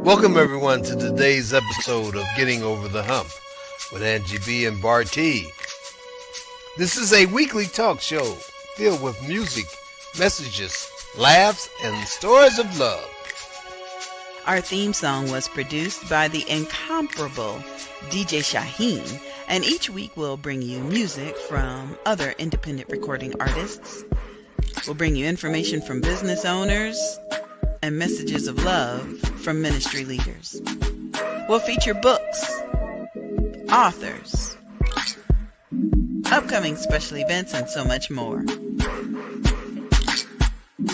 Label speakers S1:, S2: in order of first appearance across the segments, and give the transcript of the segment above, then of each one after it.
S1: Welcome everyone to today's episode of Getting Over the Hump with Angie B and Bartee. This is a weekly talk show filled with music, messages, laughs, and stories of love.
S2: Our theme song was produced by the incomparable DJ Shaheen, and each week we'll bring you music from other independent recording artists. We'll bring you information from business owners and messages of love from ministry leaders. We'll feature books, authors, upcoming special events, and so much more.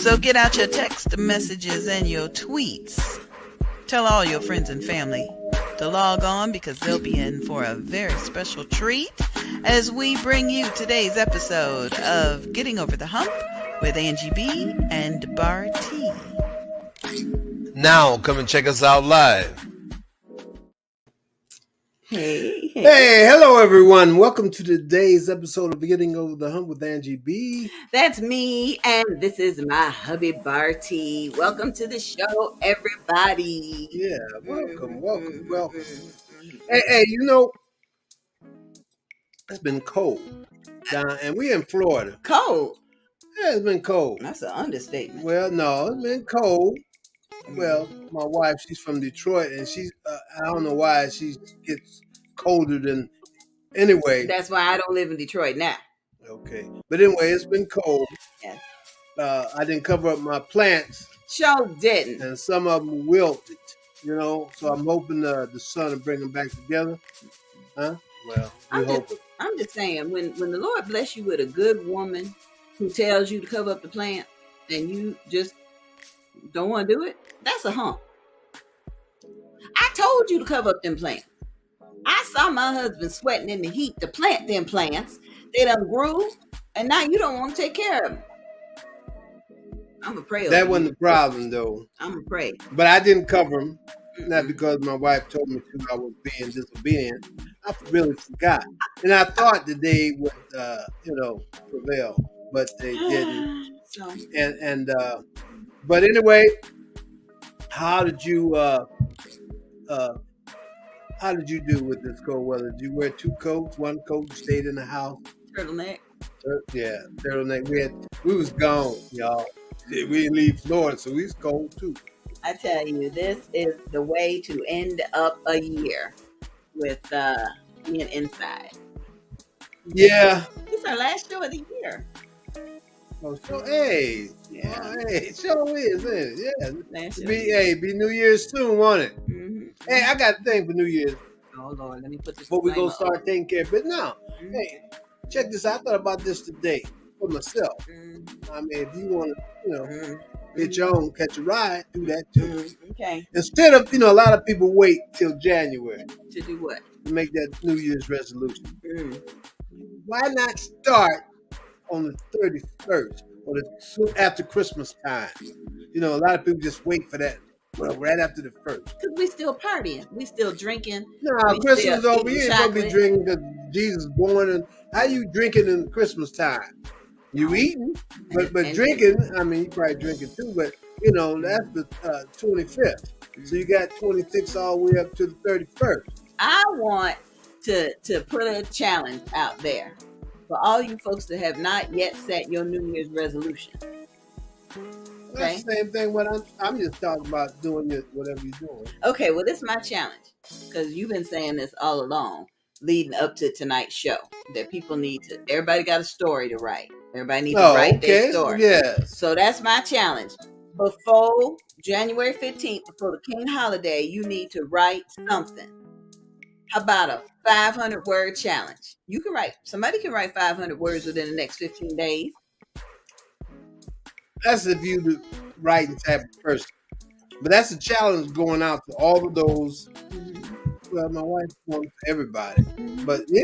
S2: So get out your text messages and your tweets. Tell all your friends and family to log on because they'll be in for a very special treat as we bring you today's episode of Getting Over the Hump with Angie B and Bartee.
S1: Now come and check us out live.
S2: Hey.
S1: Hey, hello everyone. Welcome to today's episode of Getting Over the Hump with Angie B.
S3: That's me, and this is my hubby Bartee. Welcome to the show, everybody.
S1: Yeah, welcome. Hey, you know, it's been cold down, and we're in Florida.
S3: Cold?
S1: Yeah, it's been cold.
S3: That's an understatement.
S1: Well, no, it's been cold. Well, my wife, she's from Detroit, and she's, I don't know why she gets colder than, anyway.
S3: That's why I don't live in Detroit now.
S1: Okay. But anyway, it's been cold.
S3: Yeah.
S1: I didn't cover up my plants.
S3: Sure didn't.
S1: And some of them wilted, you know, so I'm hoping the sun will bring them back together. Huh? Well, we hope it.
S3: I'm just saying, when the Lord bless you with a good woman who tells you to cover up the plant and you just don't want to do it, that's a hump. I told you to cover up them plants. I saw my husband sweating in the heat to plant them plants. They done grew, and now you don't want to take care of them. I'm a pray.
S1: That wasn't the problem, though.
S3: I'm a pray.
S1: But I didn't cover them, not because my wife told me to. I was being disobedient. I really forgot, and I thought that they would, prevail, but they didn't.
S3: So.
S1: But anyway, how did you do with this cold weather? Did you wear two coats? One coat, you stayed in the house?
S3: Turtleneck.
S1: Yeah, turtleneck. We was gone, y'all. We didn't leave Florida, so we was cold too.
S3: I tell you, this is the way to end up a year with being inside.
S1: Yeah.
S3: This is our last show of the year.
S1: Oh, so hey, yeah, it sure is, isn't it? Yeah, be New Year's soon, won't it?
S3: Mm-hmm.
S1: Hey, I got a thing for New Year's.
S3: Oh Lord, let me put this.
S1: Before we go start taking care of it now.
S3: Mm-hmm.
S1: Hey, check this out. I thought about this today for myself.
S3: Mm-hmm.
S1: I mean, if you want to,
S3: Mm-hmm.
S1: get your own, catch a ride, do that too.
S3: Mm-hmm. Okay.
S1: Instead of, a lot of people wait till January
S3: To do what?
S1: to make that New Year's resolution.
S3: Mm-hmm.
S1: Why not start on the 31st or after Christmas time? A lot of people just wait for that. Well, right after the first.
S3: Because we still partying. We still drinking.
S1: No, Christmas over. You ain't gonna be drinking because Jesus born. And how you drinking in Christmas time? You eating, but drinking. I mean, you probably drinking too. But that's the 25th. So you got 26 all the way up to the 31st.
S3: I want to put a challenge out there for all you folks that have not yet set your New Year's resolution. Okay.
S1: That's the same thing. What I'm just talking about doing whatever you're doing.
S3: Okay, well, this is my challenge because you've been saying this all along, leading up to tonight's show. That people need to. Everybody got a story to write. Everybody needs to write their story.
S1: Yes.
S3: So that's my challenge. Before January 15th, before the King holiday, you need to write something. How about a 500-word challenge? Somebody can write 500 words within the next 15 days.
S1: That's if you the writing type of person. But that's a challenge going out to all of those.
S3: Mm-hmm.
S1: Well, my wife wants everybody. But yeah,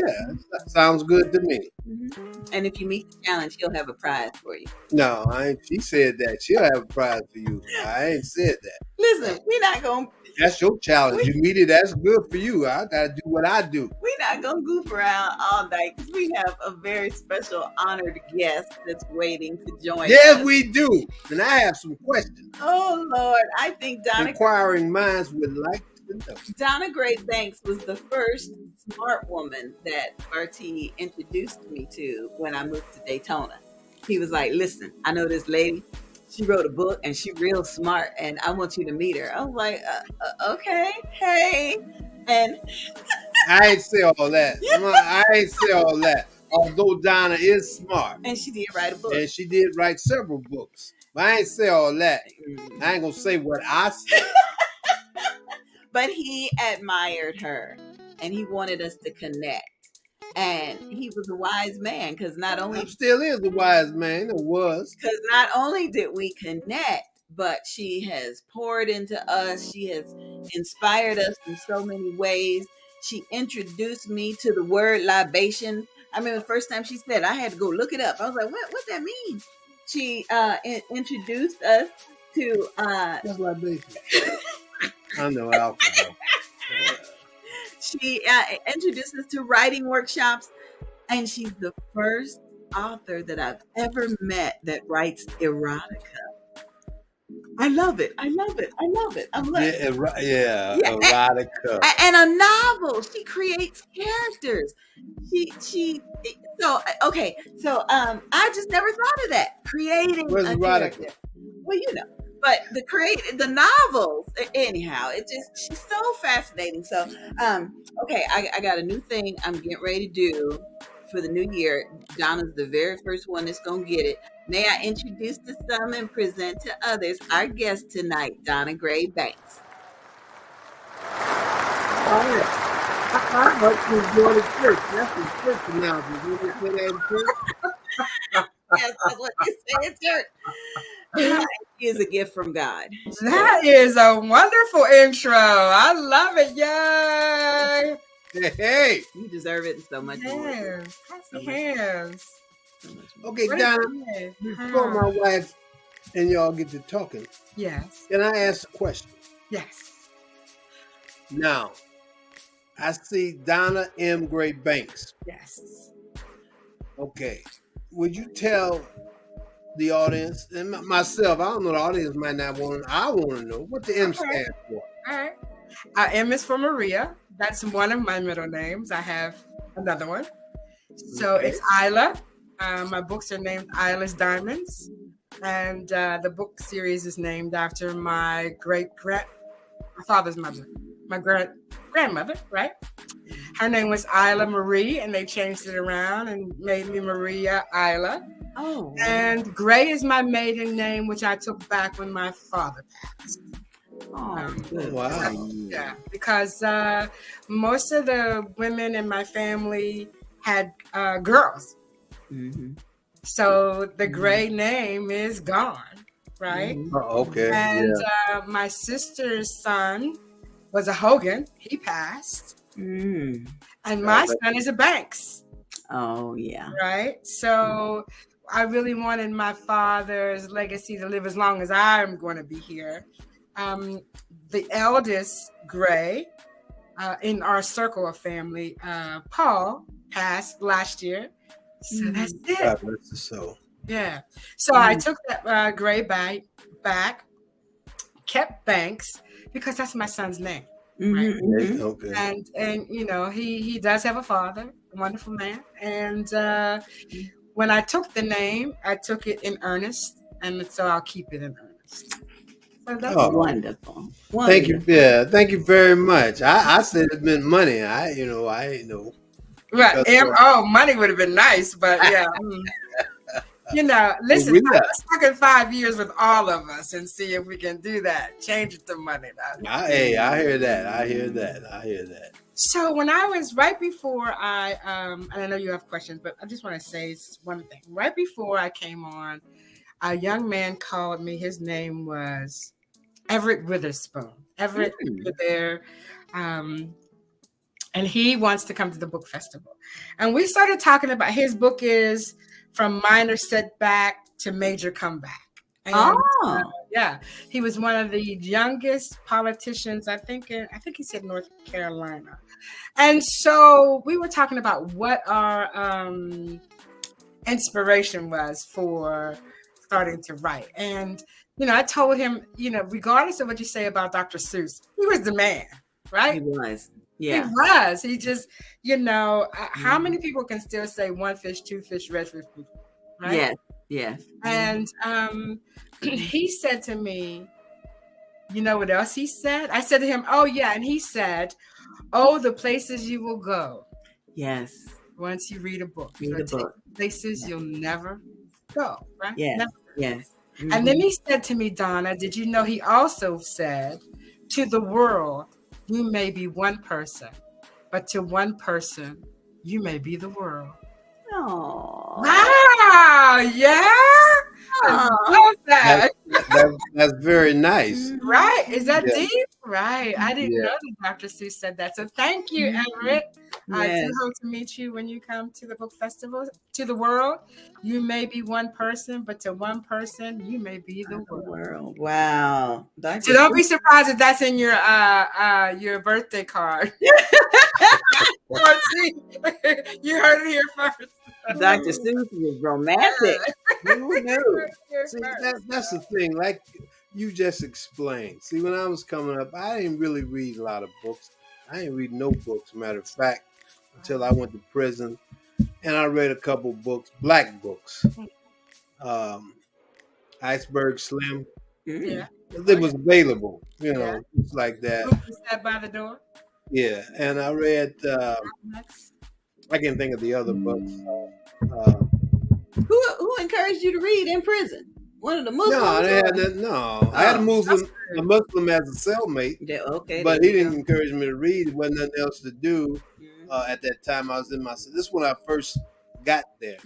S1: that sounds good to me.
S3: Mm-hmm. And if you meet the challenge, he'll have a prize for you.
S1: No, she said that. She'll have a prize for you. I ain't said that.
S3: Listen, we're not going to...
S1: That's your challenge. You meet it. That's good for you. I gotta do what I do.
S3: We're not gonna goof around all night because we have a very special honored guest that's waiting to join
S1: Yes,
S3: us.
S1: we do. And I have some questions.
S3: Oh Lord, I think
S1: Inquiring minds would like to know.
S3: Donna Gray-Banks was the first smart woman that Bartee introduced me to when I moved to Daytona. He was like, "Listen, I know this lady. She wrote a book and she's real smart, and I want you to meet her." I was like, "Okay, hey," and
S1: I ain't say all that. I ain't say all that. Although Donna is smart,
S3: and she did write a book,
S1: and she did write several books, but I ain't say all that. I ain't gonna say what I said.
S3: But he admired her, and he wanted us to connect. And he was a wise man because not only
S1: still is a wise man. It was
S3: because not only did we connect, but she has poured into us. She has inspired us in so many ways. She introduced me to the word libation. I mean, the first time she said, I had to go look it up. I was like, "What that mean?" She introduced us to
S1: what's libation? I know alcohol.
S3: She introduced us to writing workshops, and she's the first author that I've ever met that writes erotica. I love it. I love it. I love it. I'm like,
S1: erotica.
S3: And a novel. She creates characters. So okay. So I just never thought of that. Creating
S1: Where's
S3: a
S1: erotica?
S3: character. Well, but the novels, anyhow, she's so fascinating. So okay, I got a new thing I'm getting ready to do for the new year. Donna's the very first one that's gonna get it. May I introduce to some and present to others our guest tonight, Donna Gray-Banks.
S1: I hope you enjoy the church. That's the church announcement. You want to say that in church?
S3: Yes, that's what they say in church. She is a gift from God.
S4: That is a wonderful intro. I love it. Yay!
S1: Hey,
S3: you deserve it so much more.
S4: Yes. Yes.
S1: Okay, Donna, before my wife and y'all get to talking,
S4: yes,
S1: can I ask a question?
S4: Yes.
S1: Now, I see Donna M. Gray-Banks.
S4: Yes.
S1: Okay, would you tell the audience and myself? I don't know. The audience might not want. I want to know what the M stands for.
S4: All right. M is for Maria. That's one of my middle names. I have another one. So it's Isla. My books are named Isla's Diamonds, and the book series is named after my father's mother, my grandmother, right? Her name was Isla Marie, and they changed it around and made me Maria Isla.
S3: Oh.
S4: And Gray is my maiden name, which I took back when my father passed.
S3: Oh,
S1: wow.
S4: Yeah, because most of the women in my family had girls.
S3: Mm-hmm.
S4: So the Gray name is gone, right?
S3: Mm-hmm.
S1: Oh, okay.
S4: And my sister's son was a Hogan. He passed.
S3: Mm.
S4: And my son is a Banks.
S3: Oh, yeah.
S4: Right? So I really wanted my father's legacy to live as long as I'm going to be here. The eldest Gray in our circle of family, Paul, passed last year. So that's it.
S1: God bless the soul.
S4: Yeah. So I took that Gray back, kept Banks because that's my son's name. Right?
S3: Mm-hmm.
S1: Okay.
S4: And he does have a father, a wonderful man. And when I took the name, I took it in earnest, and so I'll keep it in earnest. So that's
S3: wonderful.
S1: Thank you. Yeah, thank you very much. I said it meant money. I ain't know.
S4: Right. Money would have been nice, but yeah. Listen, let's talk in 5 years with all of us and see if we can do that. Change it to money.
S1: I hear that.
S4: So when I was right before and I know you have questions, but I just want to say one thing. Right before I came on, a young man called me. His name was Everett Witherspoon. Everett was there. And he wants to come to the book festival. And we started talking about his book is From Minor Setback to Major Comeback. And Yeah, he was one of the youngest politicians. I think he said North Carolina. And so we were talking about what our inspiration was for starting to write. And I told him, regardless of what you say about Dr. Seuss, he was the man, right?
S3: He was. Yeah.
S4: He was. He just, how many people can still say one fish, two fish, red fish, right?
S3: Yes. Yes.
S4: And he said to me, you know what else he said? I said to him, oh, yeah. And he said, oh, the places you will go.
S3: Yes.
S4: Once you read a book.
S3: Read a book.
S4: Places you'll never go, right?
S3: Yes.
S4: Never.
S3: Yes. Mm-hmm.
S4: And then he said to me, Donna, did you know he also said, to the world, you may be one person, but to one person, you may be the world.
S3: Oh.
S4: Wow. Yeah. I love that.
S1: That's very nice.
S4: Right. Is that deep? Right. I didn't know that Dr. Seuss said that. So thank you, Everett. I do hope to meet you when you come to the book festival. To the world, you may be one person, but to one person, you may be the world.
S3: Wow.
S4: So don't be surprised if that's in your birthday card. You heard it here first.
S3: Dr. Seuss was romantic. Who knew?
S1: See, that's the thing. Like you just explained. See, when I was coming up, I didn't really read a lot of books. I didn't read no books, matter of fact, until I went to prison. And I read a couple books, black books. Iceberg Slim.
S4: Yeah.
S1: It was available, it's like that.
S4: Who sat by the door?
S1: Yeah. And I read, I can't think of the other books.
S3: Who encouraged you to read in prison? One of the Muslims?
S1: I had a Muslim as a cellmate.
S3: Yeah, okay.
S1: But he didn't encourage me to read. There wasn't nothing else to do. At that time, I was in this is when I first got there.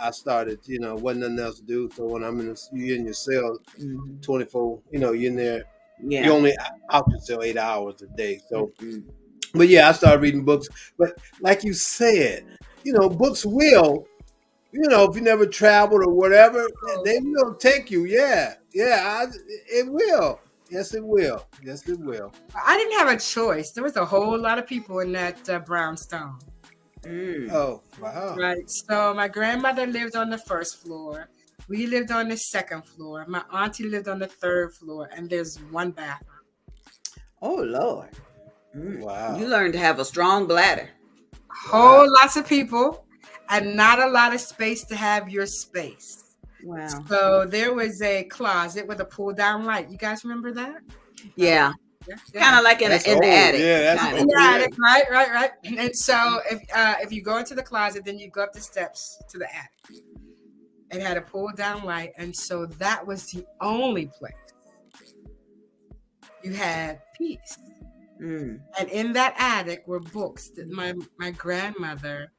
S1: I started, wasn't nothing else to do. So when you're in your cell, 24, you're in there. Yeah. You're only out your cell 8 hours a day. So, but yeah, I started reading books. But like you said, books will, if you never traveled or whatever, they will take you. Yeah. It will. Yes, it will. Yes, it will.
S4: I didn't have a choice. There was a whole lot of people in that brownstone.
S1: Oh, wow.
S4: Right. So my grandmother lived on the first floor. We lived on the second floor. My auntie lived on the third floor. And there's one bathroom.
S3: Oh, Lord.
S1: Wow.
S3: You learned to have a strong bladder.
S4: Lots of people and not a lot of space to have your space.
S3: Wow.
S4: So there was a closet with a pull down light. You guys remember that?
S3: Yeah. Kind of like in the attic.
S1: Yeah, that's
S4: in the attic. Right. And so if you go into the closet, then you go up the steps to the attic. It had a pull down light. And so that was the only place you had peace. And in that attic were books that my grandmother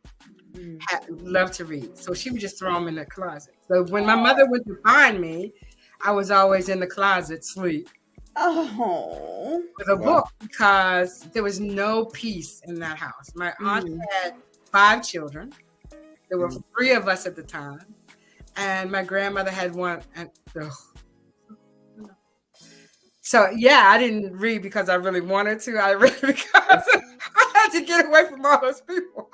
S4: loved to read. So she would just throw them in the closet. So when my mother went to find me, I was always in the closet sleep.
S3: Oh.
S4: With a book, because there was no peace in that house. My aunt had 5 children. There were 3 of us at the time. And my grandmother had 1. And so, yeah, I didn't read because I really wanted to. I read because I had to get away from all those people.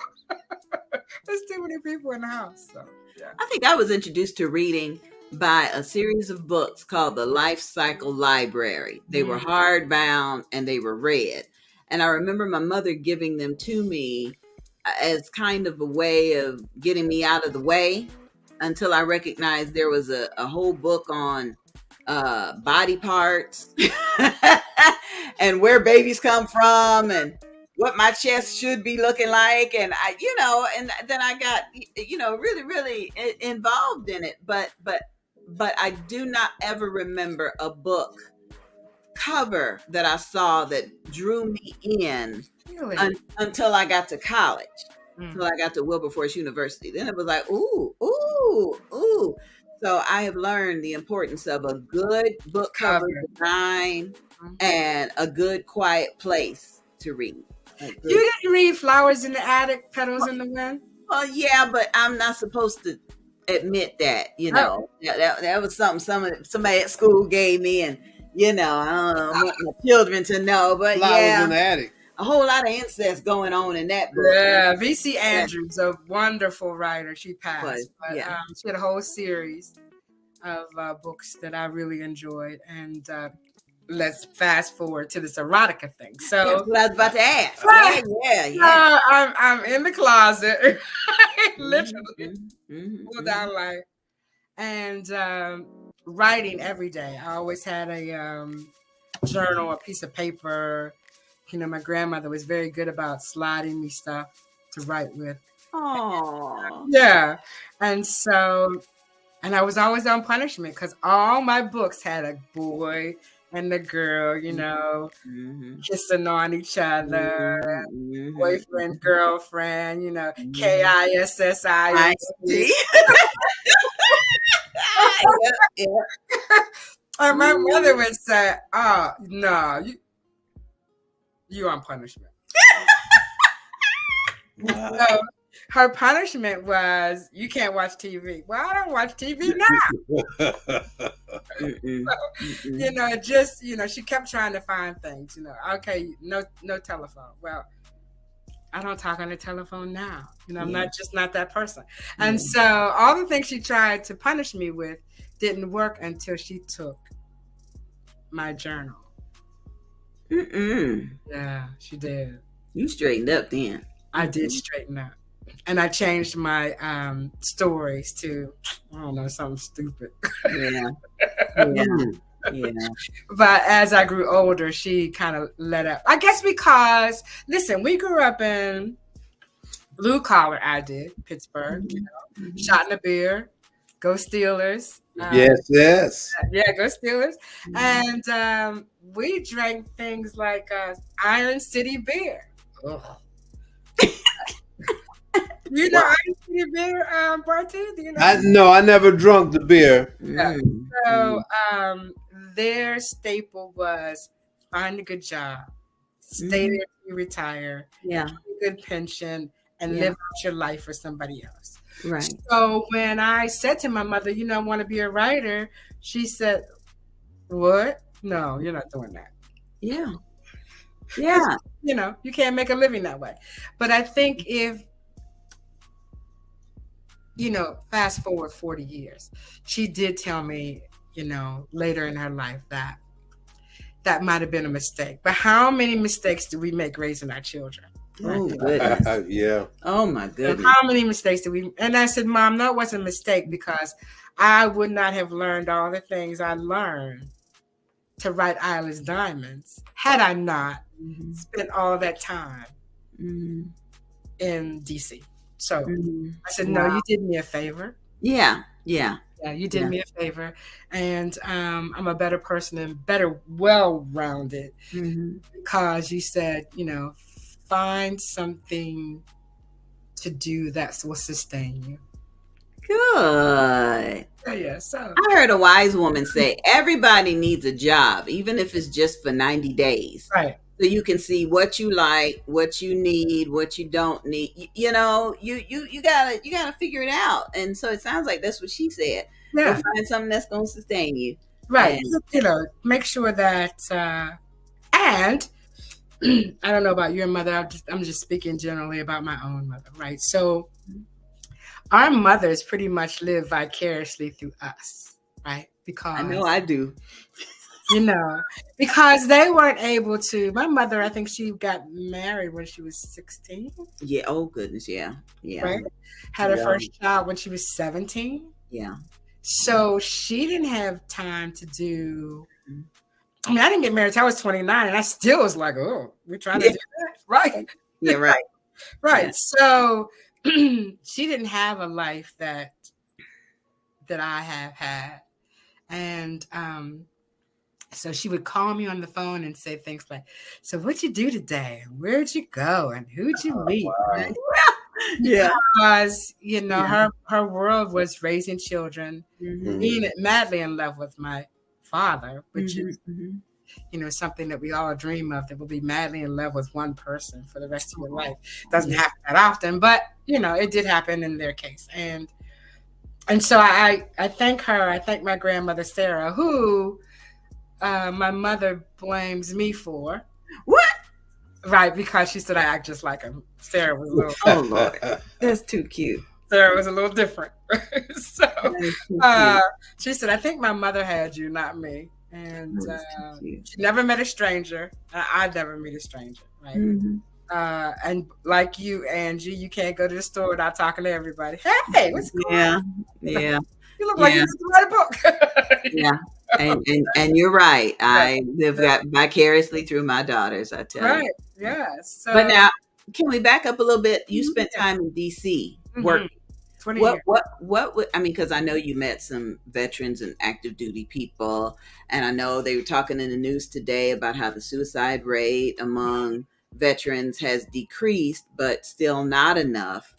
S4: There's too many people in the house. So, yeah.
S3: I think I was introduced to reading by a series of books called the Life Cycle Library. They were hardbound and they were read. And I remember my mother giving them to me as kind of a way of getting me out of the way until I recognized there was a whole book on body parts and where babies come from and what my chest should be looking like. And and then I got, really, really involved in it. But I do not ever remember a book cover that I saw that drew me in until I got to college, until I got to Wilberforce University. Then it was like, ooh. So I have learned the importance of a good book cover design and a good quiet place to read.
S4: You didn't read Flowers in the Attic, Petals in the Wind?
S3: Well, yeah, but I'm not supposed to admit that, that was something somebody at school gave me, and I don't want my children to know, but
S1: Flowers in the attic.
S3: A whole lot of incest going on in that book.
S4: Yeah, V.C. Andrews, a wonderful writer. She passed, but she had a whole series of books that I really enjoyed, and let's fast forward to this erotica thing. So
S3: that's what I was about to ask.
S4: I'm in the closet, literally pulled down light, and writing every day. I always had a journal, a piece of paper. My grandmother was very good about sliding me stuff to write with.
S3: Oh,
S4: yeah, and I was always on punishment because all my books had a boy and a girl, kissing on each other, boyfriend, girlfriend, KISSI. And my mother would say, "Oh no, you on punishment." So her punishment was, you can't watch TV. Well, I don't watch TV now. She kept trying to find things, okay, no telephone. Well, I don't talk on the telephone now. I'm not that person. And so all the things she tried to punish me with didn't work until she took my journal. Yeah, she did.
S3: You straightened up then.
S4: I did straighten up. And I changed my stories to, I don't know, something stupid.
S3: Yeah.
S4: But as I grew older, she kind of let up. I guess because, listen, we grew up in blue collar. I did, Pittsburgh, shot in a beer, go Steelers.
S1: Yes.
S4: Yeah, go Steelers. And we drank things like Iron City beer. Ugh. Iron City beer, Bartee? Do you know?
S1: No, I never drunk the beer.
S4: Yeah. So their staple was find a good job, stay there till you retire, get a good pension, and live out your life for somebody else.
S3: Right.
S4: So when I said to my mother, I want to be a writer, she said, "What? No, you're not doing that."
S3: Yeah.
S4: You can't make a living that way. But I think if, fast forward 40 years, she did tell me, later in her life that might have been a mistake. But how many mistakes do we make raising our children?
S3: Oh, goodness.
S1: Yeah.
S3: Oh, my goodness.
S4: How many mistakes did we? And I said, Mom, no, it wasn't a mistake because I would not have learned all the things I learned to write Isla's Diamonds had I not spent all that time in DC. So I said, no, you did me a favor.
S3: Yeah,
S4: you did me a favor. And I'm a better person and better, well-rounded because you said, find something to do that will sustain you.
S3: Good.
S4: Yeah, so
S3: I heard a wise woman say, everybody needs a job, even if it's just for 90 days.
S4: Right.
S3: So you can see what you like, what you need, what you don't need. You gotta figure it out. And so it sounds like that's what she said.
S4: Yeah.
S3: Find something that's gonna sustain you.
S4: Right. And, make sure that and I don't know about your mother. I'm just speaking generally about my own mother, right? So our mothers pretty much live vicariously through us, right? Because
S3: I know I do.
S4: Because they weren't able to. My mother, I think she got married when she was 16.
S3: Yeah. Oh, goodness. Yeah.
S4: Right? Had her first child when she was 17.
S3: Yeah.
S4: So she didn't have time to do. I mean, I didn't get married until I was 29, and I still was like, oh, we're trying to do that. Right.
S3: Yeah, right.
S4: Right. Yeah. So she didn't have a life that I have had. And so she would call me on the phone and say things like, so what'd you do today? Where'd you go? And who'd you meet?
S1: Wow.
S4: Right?
S3: Yeah.
S4: Because, her world was raising children, being madly in love with my father, which is, something that we all dream of, that we'll be madly in love with one person for the rest of your life. Doesn't happen that often, but, it did happen in their case. And And so I thank her. I thank my grandmother Sarah, who my mother blames me for.
S3: What?
S4: Right, because she said I act just like him. Sarah was a little.
S3: Oh Lord, that's too cute.
S4: Sarah was a little different. So she said, I think my mother had you, not me. And she never met a stranger. I'd never meet a stranger, right?
S3: Mm-hmm.
S4: And like you, Angie, you can't go to the store without talking to everybody. Hey, what's going on?
S3: Yeah.
S4: You look like you need to write a book.
S3: Yeah. And you're right. I live that vicariously through my daughters, I tell you.
S4: Right. Yeah. So,
S3: but now, can we back up a little bit? You spent time in D.C. working.
S4: 20 years.
S3: What would, I mean, because I know you met some veterans and active duty people, and I know they were talking in the news today about how the suicide rate among veterans has decreased, but still not enough.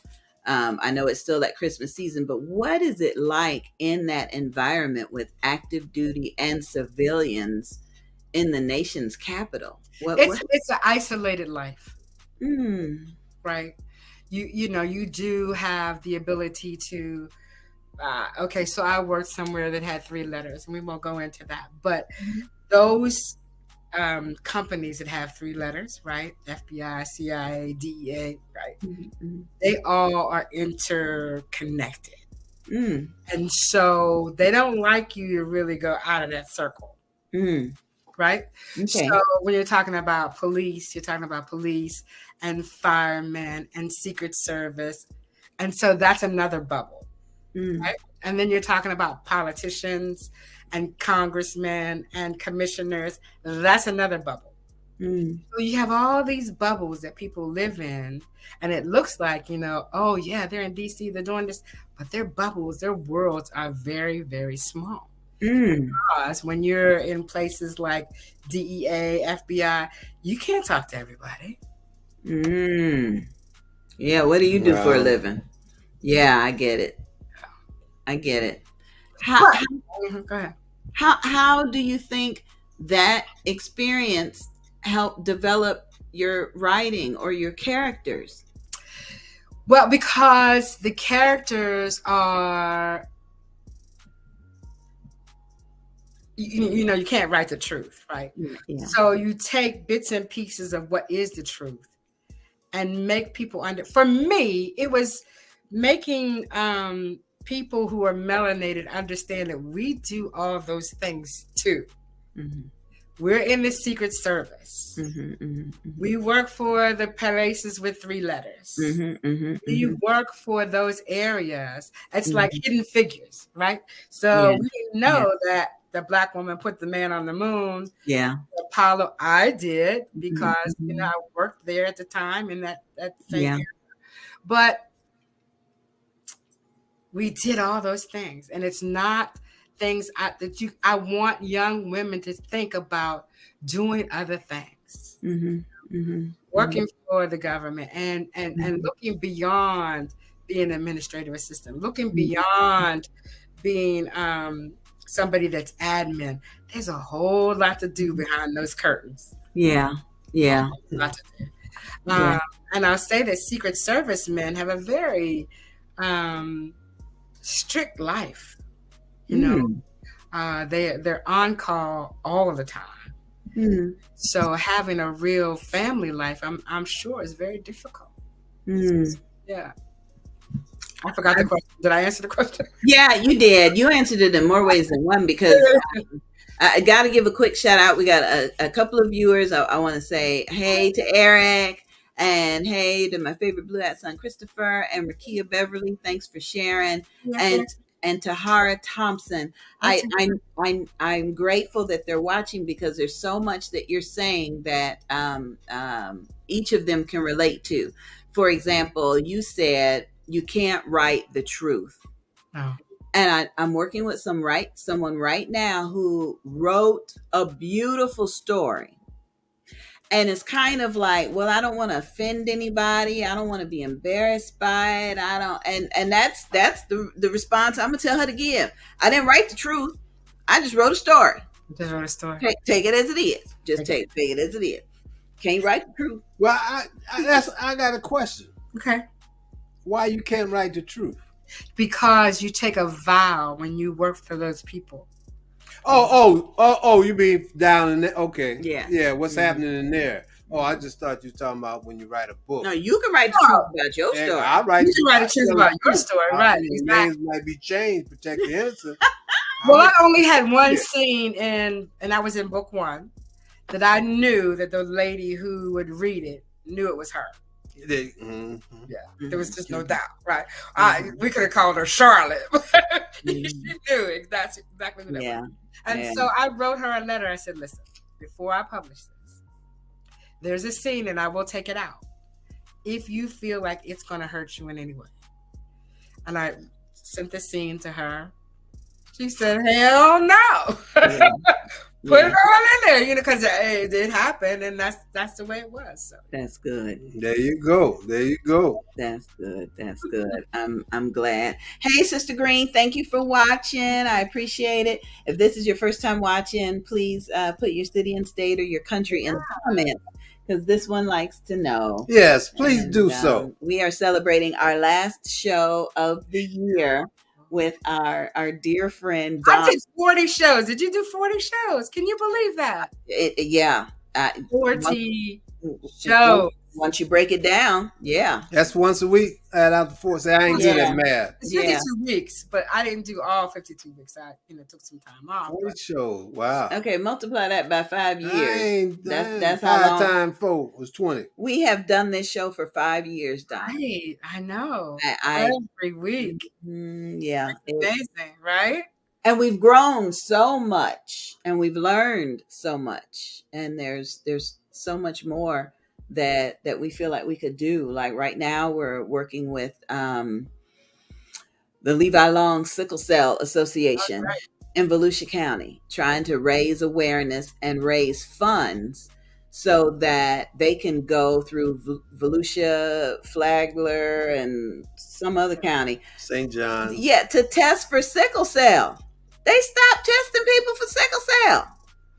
S3: I know it's still that Christmas season, but what is it like in that environment with active duty and civilians in the nation's capital?
S4: It's an isolated life, right? You do have the ability to. Okay, so I worked somewhere that had 3 letters, and we won't go into that, but those companies that have 3 letters, right? FBI, CIA, DEA, right? Mm-hmm. They all are interconnected. And so they don't like you to really go out of that circle. Right? Okay. So when you're talking about police, you're talking about police and firemen and Secret Service. And so that's another bubble. Right? And then you're talking about politicians and congressmen and commissioners. That's another bubble. So you have all these bubbles that people live in, and it looks like, oh yeah, they're in DC, they're doing this, but their bubbles, their worlds are very, very small. Because when you're in places like DEA, FBI, you can't talk to everybody.
S3: Yeah, what do you do for a living? Yeah, I get it. How,
S4: go ahead.
S3: How do you think that experience helped develop your writing or your characters?
S4: Well, because the characters are, you can't write the truth, right? Yeah. So you take bits and pieces of what is the truth and make people for me, it was making people who are melanated understand that we do all of those things too. We're in the Secret Service. We work for the places with 3 letters. We work for those areas. It's like hidden figures, right? So we know that the Black woman put the man on the moon.
S3: Yeah.
S4: Apollo, I I worked there at the time in that same area. But we did all those things, and it's not things I want young women to think about doing other things, working for the government and looking beyond being an administrative assistant, looking beyond being somebody that's admin. There's a whole lot to do behind those curtains.
S3: Yeah.
S4: A lot to do. And I'll say that Secret Service men have a very strict life. They're on call all of the time. So having a real family life, I'm sure, is very difficult. Yeah. I forgot the question. Did I answer the question?
S3: Yeah, you did. You answered it in more ways than one, because I got to give a quick shout out. We got a couple of viewers. I want to say hey to Eric, and hey to my favorite blue hat son, Christopher, and Rakia Beverly. Thanks for sharing. And Tahara Thompson. I'm grateful that they're watching, because there's so much that you're saying that each of them can relate to. For example, you said you can't write the truth.
S4: Oh.
S3: And I'm working with someone right now who wrote a beautiful story. And it's kind of like, well, I don't want to offend anybody. I don't want to be embarrassed by it. And that's the response I'm gonna tell her to give. I didn't write the truth. I just wrote a story. Take it as it is. Just take it as it is. Can't write the truth.
S1: Well, I got a question.
S4: Okay.
S1: Why you can't write the truth?
S4: because you take a vow when you work for those people.
S1: Oh, you mean down in there? Okay.
S3: Yeah.
S1: Yeah, what's happening in there? Oh, I just thought you were talking about when you write a book.
S3: No, you can write the truth about your story.
S1: I write.
S4: You can write the truth about your story, right?
S1: Exactly. Names might be changed, protect the innocent.
S4: Well, I only had one scene and I was in book 1 that I knew that the lady who would read it knew it was her.
S1: Mm-hmm.
S4: Yeah, there was just no doubt, right? We could have called her Charlotte. She knew exactly what that was. And so I wrote her a letter. I said, listen, before I publish this, there's a scene and I will take it out if you feel like it's going to hurt you in any way. And I sent the scene to her. She said, hell no. Put it all in there, because it happened, and that's the way it was. So
S3: that's good.
S1: There you go.
S3: That's good. I'm glad. Hey, Sister Green, thank you for watching. I appreciate it. If this is your first time watching, please put your city and state or your country in the comments, because this one likes to know.
S1: Yes, please do so.
S3: We are celebrating our last show of the year with our dear friend Donna.
S4: I did 40 shows. Did you do 40 shows? Can you believe that? 40 shows.
S3: Once you break it down,
S1: that's once a week. Add out the 4. Say I ain't good at math.
S4: It's 52 weeks, but I didn't do all 52 weeks. I took some time off.
S1: 40 shows. Wow.
S3: Okay, multiply that by 5 years. That's how
S1: 5
S3: long.
S1: times 4 was 20.
S3: We have done this show for 5 years, Donna.
S4: Right, I know.
S3: Every
S4: week.
S3: Yeah,
S4: amazing, right?
S3: And we've grown so much, and we've learned so much, and there's so much more that we feel like we could do. Like right now, we're working with the Levi Long Sickle Cell Association in Volusia County, trying to raise awareness and raise funds so that they can go through Volusia, Flagler, and some other county,
S1: St. John.
S3: To test for sickle cell. They stopped testing people for sickle cell.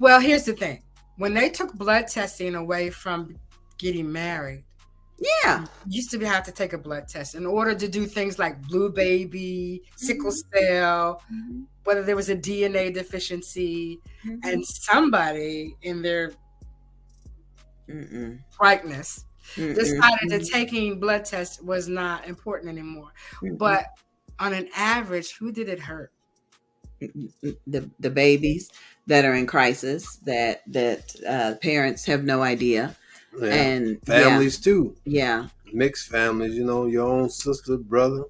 S4: Well, here's the thing: when they took blood testing away from getting married, you used to have to take a blood test in order to do things like blue baby, sickle cell, whether there was a DNA deficiency, and somebody in their brightness decided that taking blood tests was not important anymore. But on an average, who did it hurt?
S3: The babies that are in crisis, that parents have no idea. And
S1: families too.
S3: Mixed
S1: families, your own sister, brother.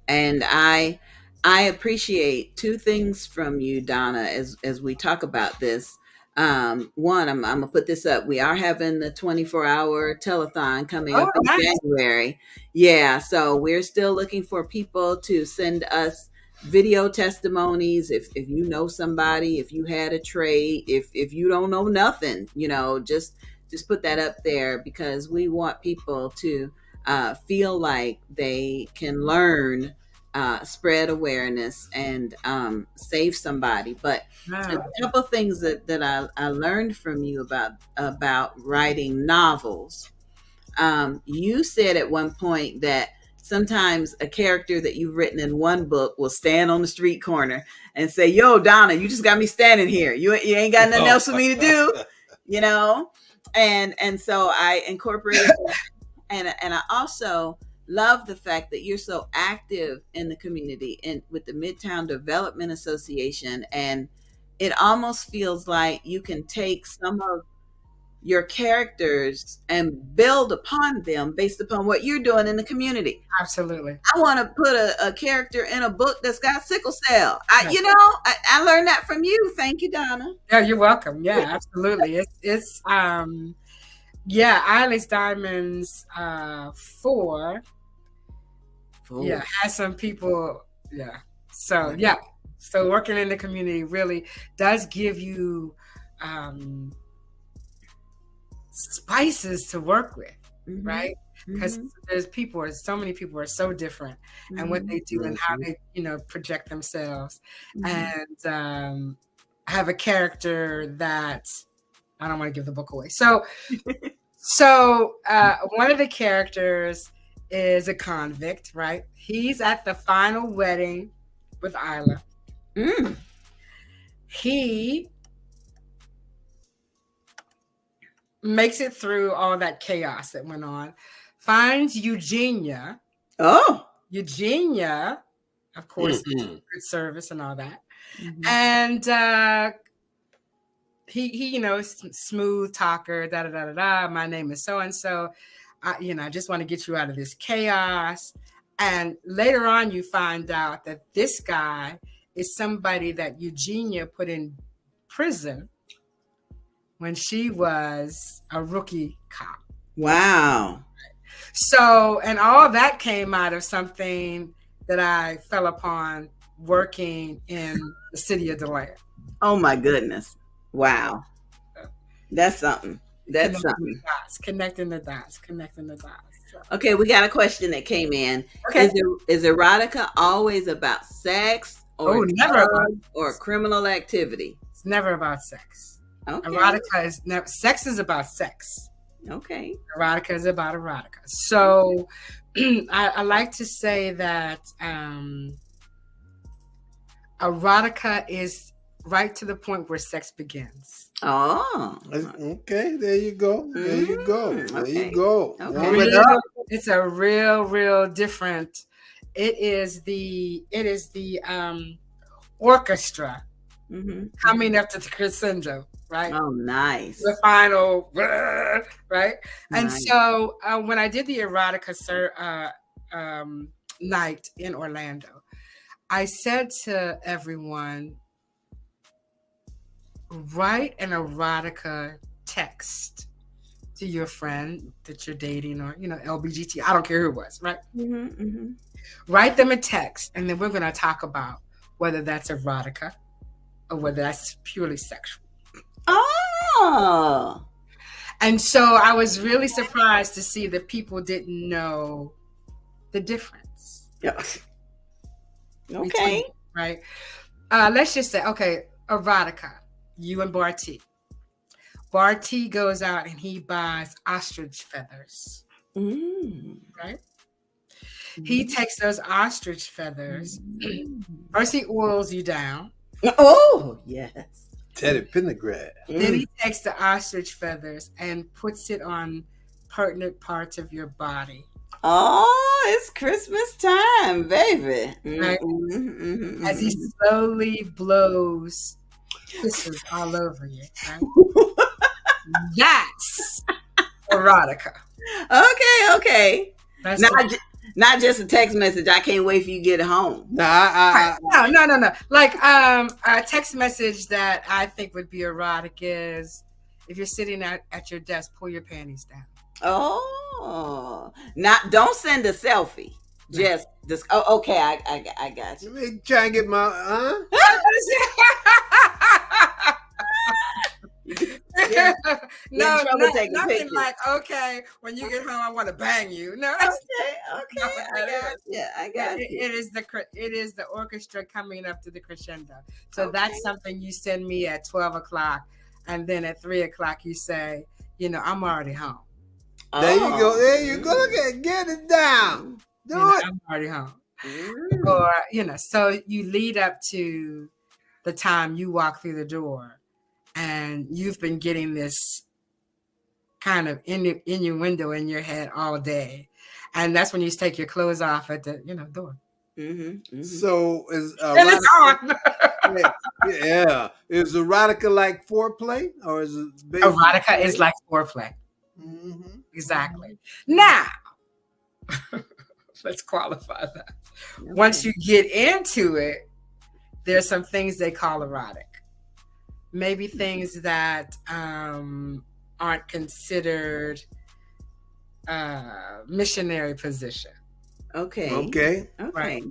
S3: And I appreciate 2 things from you, Donna, as we talk about this. One, I'm gonna put this up. We are having the 24-hour telethon coming up in January. So we're still looking for people to send us video testimonies. If you know somebody, if you had a trade, if you don't know nothing, just put that up there, because we want people to feel like they can learn, spread awareness, and save somebody. But a couple of things that I learned from you about writing novels. You said at one point that sometimes a character that you've written in one book will stand on the street corner and say, "Yo, Donna, you just got me standing here. You ain't got nothing else for me to do," And so I incorporated that. And I also love the fact that you're so active in the community and with the Midtown Development Association. And it almost feels like you can take some of your characters and build upon them based upon what you're doing in the community.
S4: Absolutely.
S3: I want to put a character in a book that's got sickle cell. I learned that from you. Thank you, Donna.
S4: Yeah, you're welcome. Yeah, absolutely. It's Eilish Diamonds 4. Yeah, has some people. Yeah. So so working in the community really does give you spices to work with, right? Because so many people are so different, and what they do and how they project themselves, and have a character that I don't want to give the book away. So one of the characters is a convict, right? He's at the final wedding with Isla. He makes it through all that chaos that went on, finds Eugenia. Eugenia, of course, good service and all that. And he smooth talker, da da da da da. My name is so and so. I just want to get you out of this chaos. And later on, you find out that this guy is somebody that Eugenia put in prison when she was a rookie cop.
S3: Wow.
S4: So, and all that came out of something that I fell upon working in the city of DeLand.
S3: Oh my goodness. Wow. That's something. That's something.
S4: Connecting the dots. So.
S3: Okay, we got a question that came in.
S4: Okay.
S3: Is erotica always about sex or
S4: never about
S3: or criminal activity?
S4: It's never about sex.
S3: Okay.
S4: Erotica is never. Sex is about sex.
S3: Okay.
S4: Erotica is about erotica. So I like to say that erotica is right to the point where sex begins.
S3: Oh.
S1: Okay, there you go. There you go. There you go.
S3: Okay.
S4: It's a real different. It is the orchestra coming up to the crescendo, right?
S3: Oh, nice.
S4: The final, right? And
S3: Nice.
S4: so when I did the erotica night in Orlando, I said to everyone, write an erotica text to your friend that you're dating or, LBGT. I don't care who it was, right? Write them a text, and then we're going to talk about whether that's erotica or whether that's purely sexual.
S3: Oh.
S4: And so I was really surprised to see that people didn't know the difference.
S3: Yeah. Okay.
S4: Right? Let's just say, okay, erotica. You and Bartee. Bartee goes out and he buys ostrich feathers. Right? He takes those ostrich feathers. First, he oils you down.
S3: Oh, yes.
S1: Teddy Pendergrass.
S4: Then he takes the ostrich feathers and puts it on pertinent parts of your body.
S3: Oh, it's Christmas time, baby.
S4: Right? As he slowly blows kisses all over you. Right? That's erotica.
S3: Okay.
S4: That's
S3: Not just a text message. I can't wait for you to get home.
S1: No.
S4: Like a text message that I think would be erotic is if you're sitting at your desk, pull your panties down.
S3: Oh, don't send a selfie. Just this. Oh, okay. I got you.
S1: Let me try and get my
S4: No,
S3: taking
S4: nothing
S3: pictures.
S4: like, okay, when you get home, I want to bang you. No,
S3: Okay. I got you.
S4: It is the orchestra coming up to the crescendo. So that's something you send me at 12 o'clock, and then at 3 o'clock you say, I'm already home.
S1: There you go. There you go. Look at it. Get it down. Do it.
S4: I'm already home. Or, so you lead up to the time you walk through the door and you've been getting this kind of innuendo in your head all day. And that's when you take your clothes off at the, door.
S1: So is
S4: It's on.
S1: yeah. Is erotica like foreplay or is it
S4: Erotica is like foreplay. Exactly. Now, let's qualify that. Okay. Once you get into it, there's some things they call erotic. Maybe things that aren't considered missionary position.
S1: Okay.
S4: Right.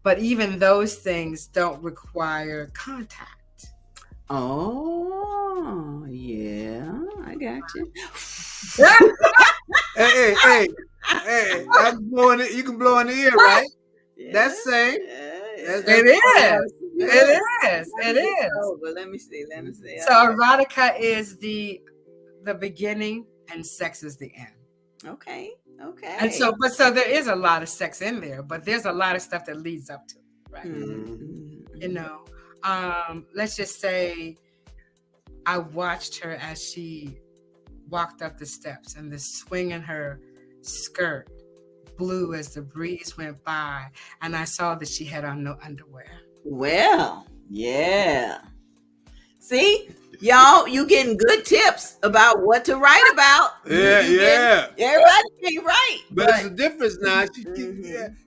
S4: But even those things don't require contact.
S3: Oh, yeah. I got you.
S1: Hey. I'm blowing it. You can blow in the ear, right?
S3: Yeah.
S1: That's same.
S4: It is.
S3: Oh, but let me see.
S4: So erotica is the beginning and sex is the end.
S3: Okay. Okay.
S4: And so there is a lot of sex in there, but there's a lot of stuff that leads up to it, right?
S3: Mm-hmm.
S4: You know, let's just say I watched her as she walked up the steps, and the swing in her skirt blew as the breeze went by, and I saw that she had on no underwear.
S3: Well, yeah. See, y'all, you getting good tips about what to write about.
S1: Yeah.
S3: Everybody can't write.
S1: But there's a difference now.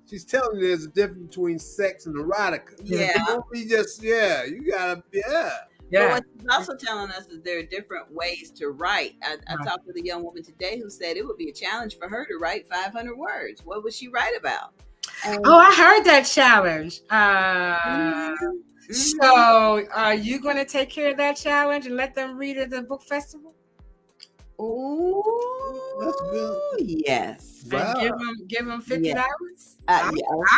S1: She's telling you there's a difference between sex and erotica.
S3: Yeah.
S1: Don't be just, you gotta,
S3: But what she's also telling us is there are different ways to write. I talked with a young woman today who said it would be a challenge for her to write 500 words. What would she write about?
S4: I heard that challenge. So are you going to take care of that challenge and let them read at the book festival?
S3: Oh,
S1: that's good.
S3: Yes.
S4: Wow. Give them $50.
S3: I'll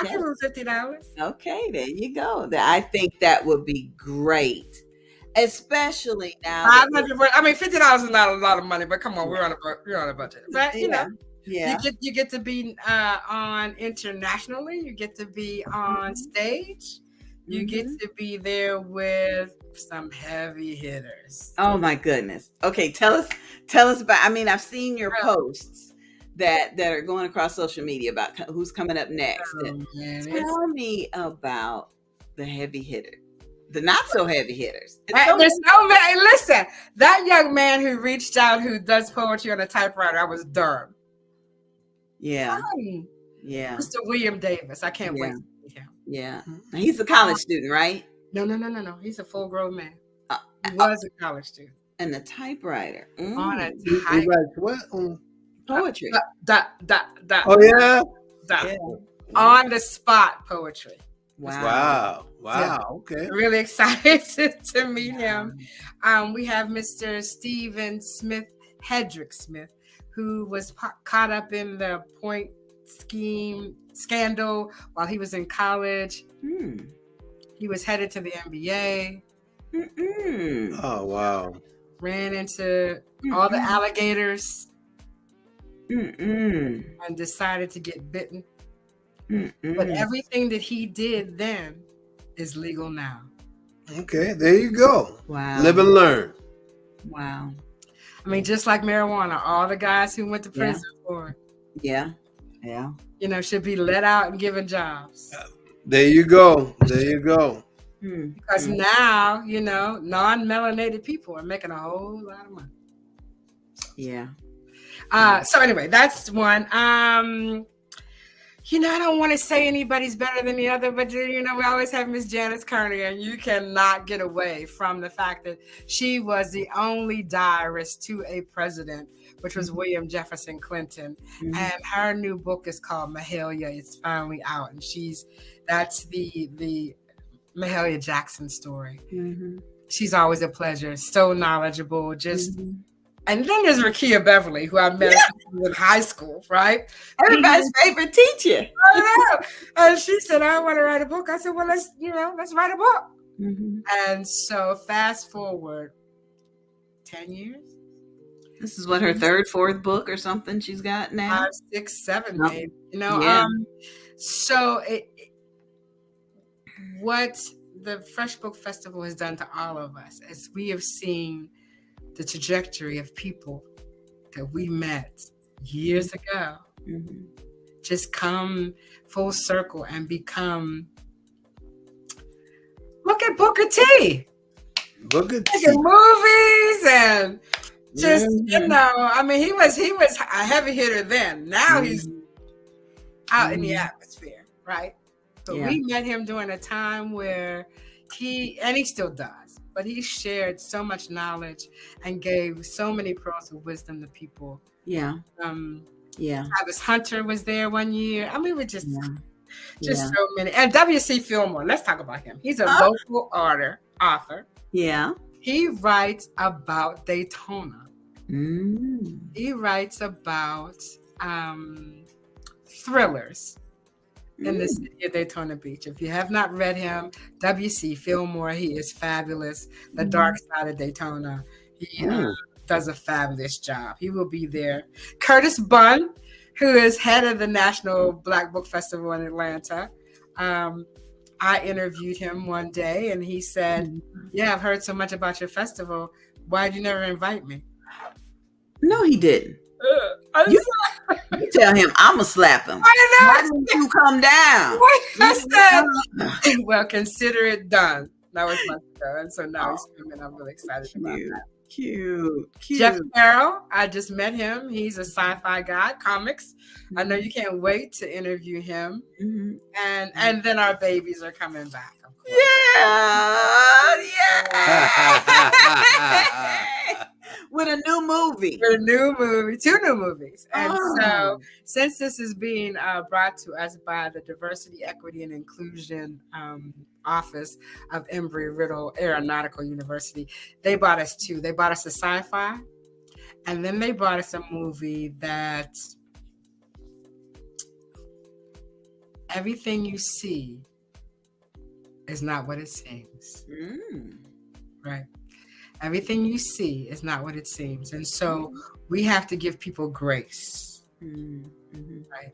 S4: give them $50.
S3: Okay, there you go. I think that would be great, especially now.
S4: 500. I mean, $50 is not a lot of money, but come on, we're on a budget. But you know, you get to be on internationally. You get to be on stage. You get to be there with some heavy hitters.
S3: Oh my goodness. Okay, tell us about. I mean, I've seen your posts that are going across social media about who's coming up next. Tell me about the heavy hitters, the not so heavy hitters.
S4: There's so many. Listen, that young man who reached out, who does poetry on a typewriter, I was Durham.
S3: Yeah.
S4: Yeah. Mr. William Davis. I can't wait to meet him.
S3: Yeah. He's a college student, right?
S4: No. He's a full-grown man. He was a college student.
S3: And a typewriter.
S4: On a
S1: typewriter. He writes what?
S3: Poetry.
S1: Oh, yeah?
S4: On the spot poetry.
S1: Wow. Okay.
S4: Really excited to meet him. We have Mr. Stephen Smith, Hedrick Smith, who was caught up in the point scheme scandal while he was in college. He was headed to the NBA.
S1: Oh, wow.
S4: Ran into all the alligators and decided to get bitten. But everything that he did then is legal now.
S1: Okay, there you go.
S3: Wow.
S1: Live and learn.
S3: Wow.
S4: I mean, just like marijuana, all the guys who went to prison for it.
S3: Yeah.
S4: You know, should be let out and given jobs.
S1: There you go.
S4: Because now, you know, non-melanated people are making a whole lot of money.
S3: Yeah.
S4: So anyway, that's one. You know, I don't want to say anybody's better than the other, but you know, we always have Miss Janice Kearney, and you cannot get away from the fact that she was the only diarist to a president, which was William Jefferson Clinton. And her new book is called Mahalia. It's finally out, and that's the Mahalia Jackson story. She's always a pleasure, so knowledgeable, just. And then there's Rakia Beverly, who I met in high school, right?
S3: Everybody's favorite teacher.
S4: I know. And she said, I want to write a book. I said, well, let's write a book. And so fast forward 10 years.
S3: This is what, her third, fourth book or something she's got now?
S4: 5, 6, 7, maybe. You know, so what the F.R.E.S.H Book Festival has done to all of us is we have seen the trajectory of people that we met years ago just come full circle and become. Look at Booker T. Look at movies and just you know. I mean, he was a heavy hitter then. Now he's out in the atmosphere, right? But we met him during a time where he still does. But he shared so much knowledge and gave so many pearls of wisdom to people. Travis Hunter was there one year. I mean, we're just so many. And W.C. Fillmore, let's talk about him. He's a local author.
S3: Yeah.
S4: He writes about Daytona. He writes about thrillers in the city of Daytona Beach. If you have not read him, W.C. Fillmore, he is fabulous. The Dark Side of Daytona. He does a fabulous job. He will be there. Curtis Bunn, who is head of the National Black Book Festival in Atlanta. I interviewed him one day, and he said, "Yeah, I've heard so much about your festival. Why did you never invite me?"
S3: No, he didn't. You tell him I'm gonna slap him. Why didn't you come down?
S4: I said, well, consider it done. That was my show, and so now he's coming. I'm really excited about that.
S3: Cute.
S4: Jeff Carroll, I just met him. He's a sci-fi guy, comics. I know you can't wait to interview him. And then our babies are coming back. Of course.
S3: Yeah. With a new movie.
S4: With a new movie, 2 new movies. And so since this is being brought to us by the Diversity, Equity, and Inclusion Office of Embry-Riddle Aeronautical University, they bought us 2. They bought us a sci-fi, and then they bought us a movie that everything you see is not what it seems. Right? Everything you see is not what it seems. And so we have to give people grace. Right?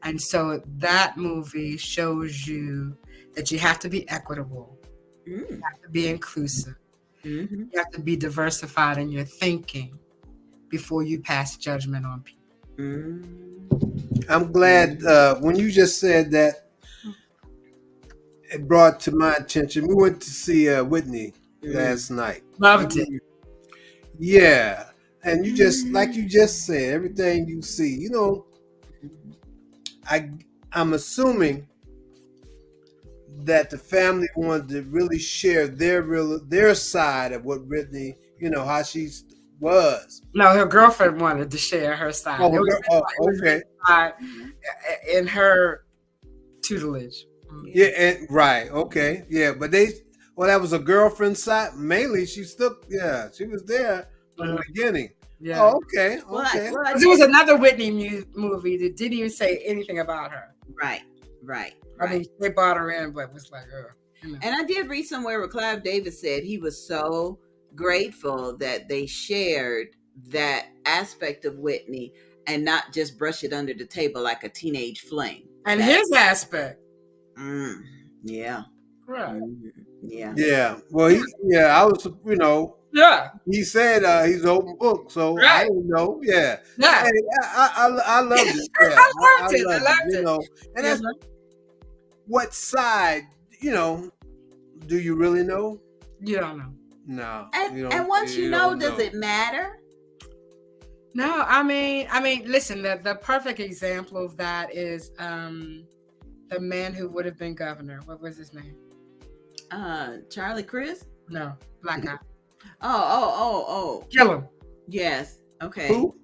S4: And so that movie shows you that you have to be equitable. You have to be inclusive. You have to be diversified in your thinking before you pass judgment on people.
S1: I'm glad when you just said that, it brought to my attention. We went to see Whitney last night.
S4: Loved it.
S1: Yeah. And you just, like you just said, everything you see, you know, I'm assuming that the family wanted to really share their side of what Whitney, you know, how she was.
S4: No, her girlfriend wanted to share her side.
S1: Okay.
S4: In her tutelage.
S1: Yeah, and right, okay, yeah, but that was a girlfriend's side. Mainly, she was there from the beginning.
S4: Yeah.
S1: Oh, okay.
S4: Well, there was another Whitney movie that didn't even say anything about her.
S3: Right.
S4: I mean, they brought her in, but it was like,
S3: you know. And I did read somewhere where Clive Davis said he was so grateful that they shared that aspect of Whitney and not just brush it under the table like a teenage fling.
S4: And his aspect.
S3: Yeah.
S4: Right.
S1: Yeah. Well, I was, you know.
S4: Yeah.
S1: He said he's an open book, so right. I didn't know. Yeah.
S4: Yeah.
S1: I loved it. Yeah.
S4: I loved it.
S1: You know, and that's what side, you know, do you really know?
S4: You don't know.
S1: No.
S3: And once you know, does it matter?
S4: No, I mean, listen, the perfect example of that is the man who would have been governor. What was his name?
S3: Charlie Crist?
S4: No, black guy.
S3: Oh.
S4: Gillum.
S3: Yes. Okay.
S1: Who?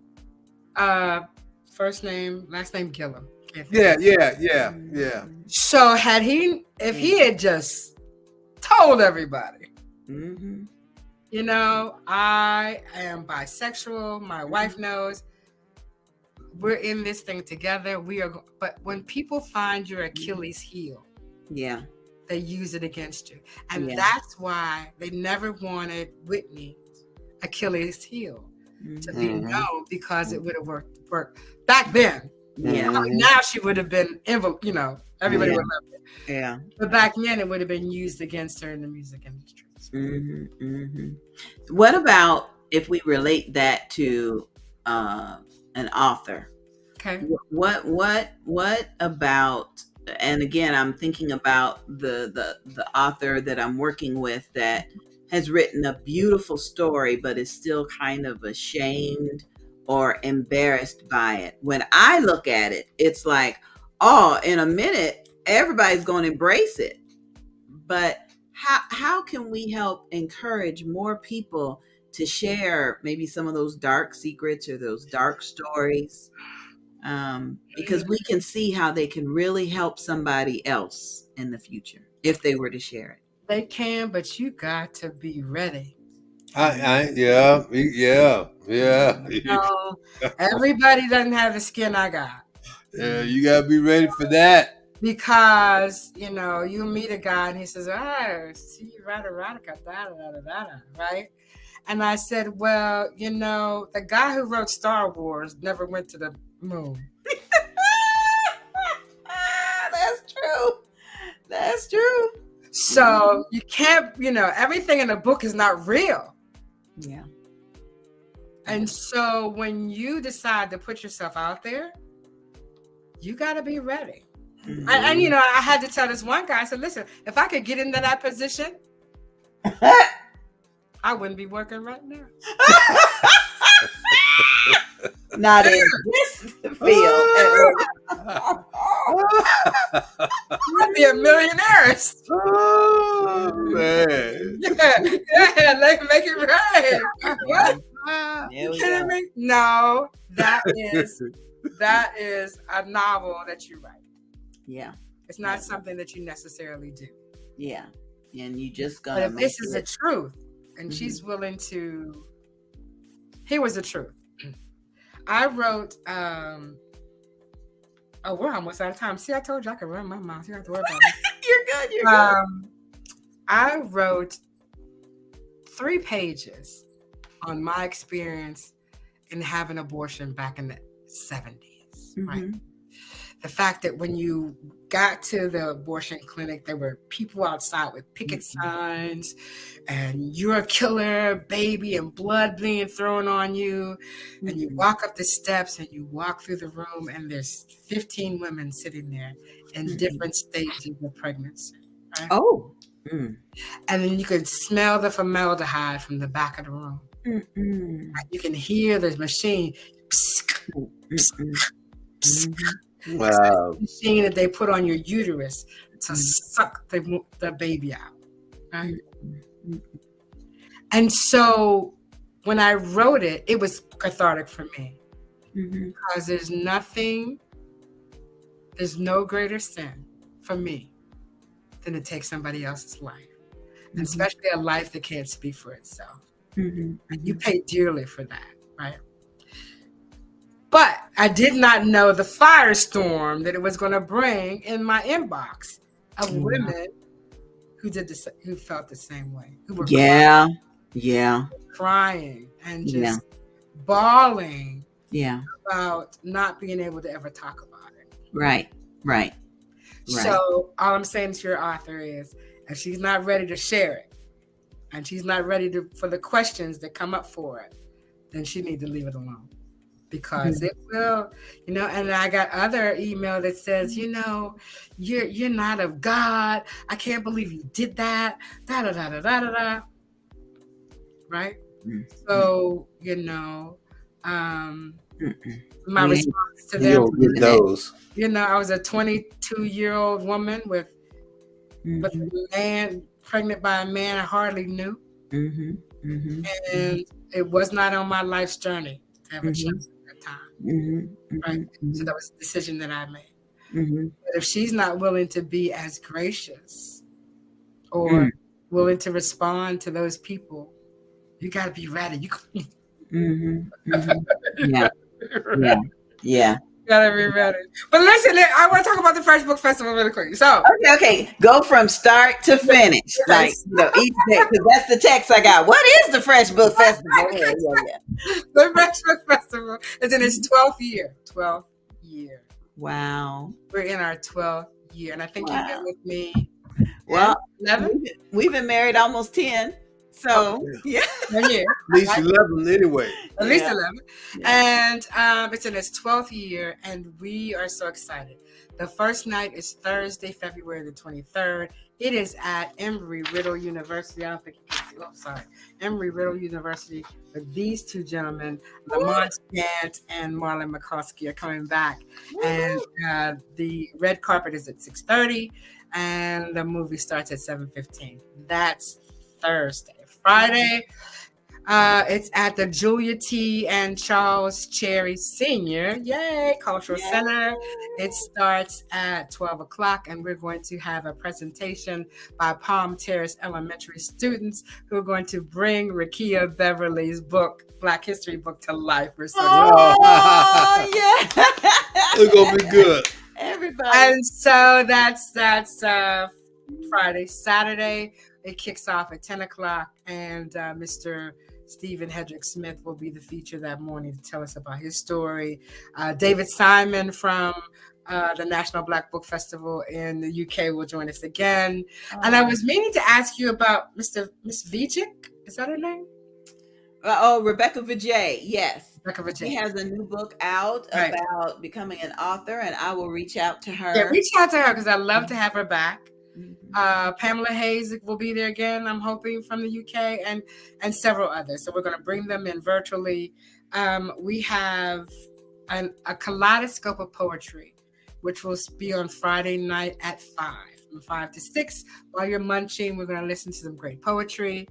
S4: First name, last name Gillum.
S1: Yeah.
S4: So if he had just told everybody, you know, I am bisexual. My wife knows. We're in this thing together. But when people find your Achilles heel, they use it against you. And that's why they never wanted Whitney's Achilles heel to be known, because it would have worked back then.
S3: Yeah.
S4: Now she would have been, you know, everybody would love it.
S3: Yeah.
S4: But back then it would have been used against her in the music industry.
S3: What about if we relate that to an author?
S4: Okay.
S3: What about, and again, I'm thinking about the author that I'm working with that has written a beautiful story, but is still kind of ashamed or embarrassed by it. When I look at it, it's like, oh, in a minute, everybody's going to embrace it. But how can we help encourage more people to share maybe some of those dark secrets or those dark stories? Because we can see how they can really help somebody else in the future if they were to share it.
S4: They can, but you got to be ready.
S1: Yeah.
S4: You know, everybody doesn't have the skin I got.
S1: Yeah, you gotta be ready for that.
S4: Because, you know, you meet a guy and he says, see you erotica, right? And I said, well, you know, the guy who wrote Star Wars never went to the moon.
S2: That's true.
S4: So you can't, everything in the book is not real.
S2: Yeah.
S4: And so when you decide to put yourself out there, you got to be ready. And I had to tell this one guy, I said, listen, if I could get into that position, I wouldn't be working right now.
S2: Not in this field.
S4: I'd be a millionaire.
S1: Oh, man.
S4: Yeah, make it right. What?
S2: You
S4: kidding me? No, that is a novel that you write.
S2: Yeah.
S4: It's not something that you necessarily do.
S2: Yeah. And you just
S4: But
S2: gonna
S4: if this is the truth, and she's willing to, here was the truth. I wrote, we're almost out of time. See, I told you I could run my mouth. You don't have to worry about it.
S2: You're good.
S4: I wrote 3 pages on my experience in having abortion back in the 70s, right? The fact that when you got to the abortion clinic, there were people outside with picket signs, and you're a killer, baby, and blood being thrown on you. And you walk up the steps and you walk through the room, and there's 15 women sitting there in different stages of pregnancy. Right?
S2: Oh.
S4: And then you could smell the formaldehyde from the back of the room. You can hear the machine.
S1: Wow.
S4: Machine that they put on your uterus to suck the baby out. Right? And so when I wrote it, it was cathartic for me. Because there's no greater sin for me than to take somebody else's life. And especially a life that can't speak for itself. And you pay dearly for that, right? But I did not know the firestorm that it was going to bring in my inbox of women who felt the same way, who were crying and just bawling about not being able to ever talk about it.
S2: Right.
S4: So all I'm saying to your author is, if she's not ready to share it, and she's not ready for the questions that come up for it, then she needs to leave it alone. Because it will, and I got other email that says, you're not of God. I can't believe you did that. Da da da da da da da. Right? So, my response to them,
S1: those.
S4: I was a 22-year-old woman with a man pregnant by a man I hardly knew. And it was not on my life's journey to have a child. Right? So that was a decision that I made. But if she's not willing to be as gracious or willing to respond to those people, you got to be ready.
S2: Yeah.
S4: Gotta be ready. But listen, I want to talk about the F.R.E.S.H Book Festival really quick. So
S2: okay. Go from start to finish, like each day, because that's the text I got. What is the F.R.E.S.H Book Festival?
S4: The F.R.E.S.H Book Festival is in its 12th year. 12th year.
S2: Wow.
S4: We're in our 12th year, and I think you've been with me.
S2: Well,
S4: 11.
S2: We've been married almost 10. So
S4: yeah.
S1: At least 11 anyway.
S4: At least 11. And it's in its 12th year, and we are so excited. The first night is Thursday, February the 23rd. It is at Embry-Riddle University. I don't think you can see. Oh, sorry. Embry-Riddle University. With these two gentlemen, Lamont Gant and Marlon McCoskey, are coming back. And the red carpet is at 6:30, and the movie starts at 7:15. That's Thursday. Friday, it's at the Julia T. and Charles Cherry Sr. Cultural Center. It starts at 12 o'clock, and we're going to have a presentation by Palm Terrace Elementary students who are going to bring Rakia Beverly's book, Black History book, to life. We're so
S1: It's going to be good.
S2: Everybody.
S4: And so that's Friday. Saturday, it kicks off at 10 o'clock, and Mr. Stephen Hedrick Smith will be the feature that morning to tell us about his story. David Simon from the National Black Book Festival in the UK will join us again. Oh. And I was meaning to ask you about Miss Vijay. Is that her name?
S3: Rebecca Vijay. Yes.
S4: Rebecca Vijay.
S3: She has a new book out about becoming an author, and I will reach out to her.
S4: Yeah, reach out to her because I'd love to have her back. Pamela Hayes will be there again, I'm hoping, from the UK, and several others. So we're going to bring them in virtually. We have a kaleidoscope of poetry, which will be on Friday night at 5, from 5 to 6. While you're munching, we're going to listen to some great poetry.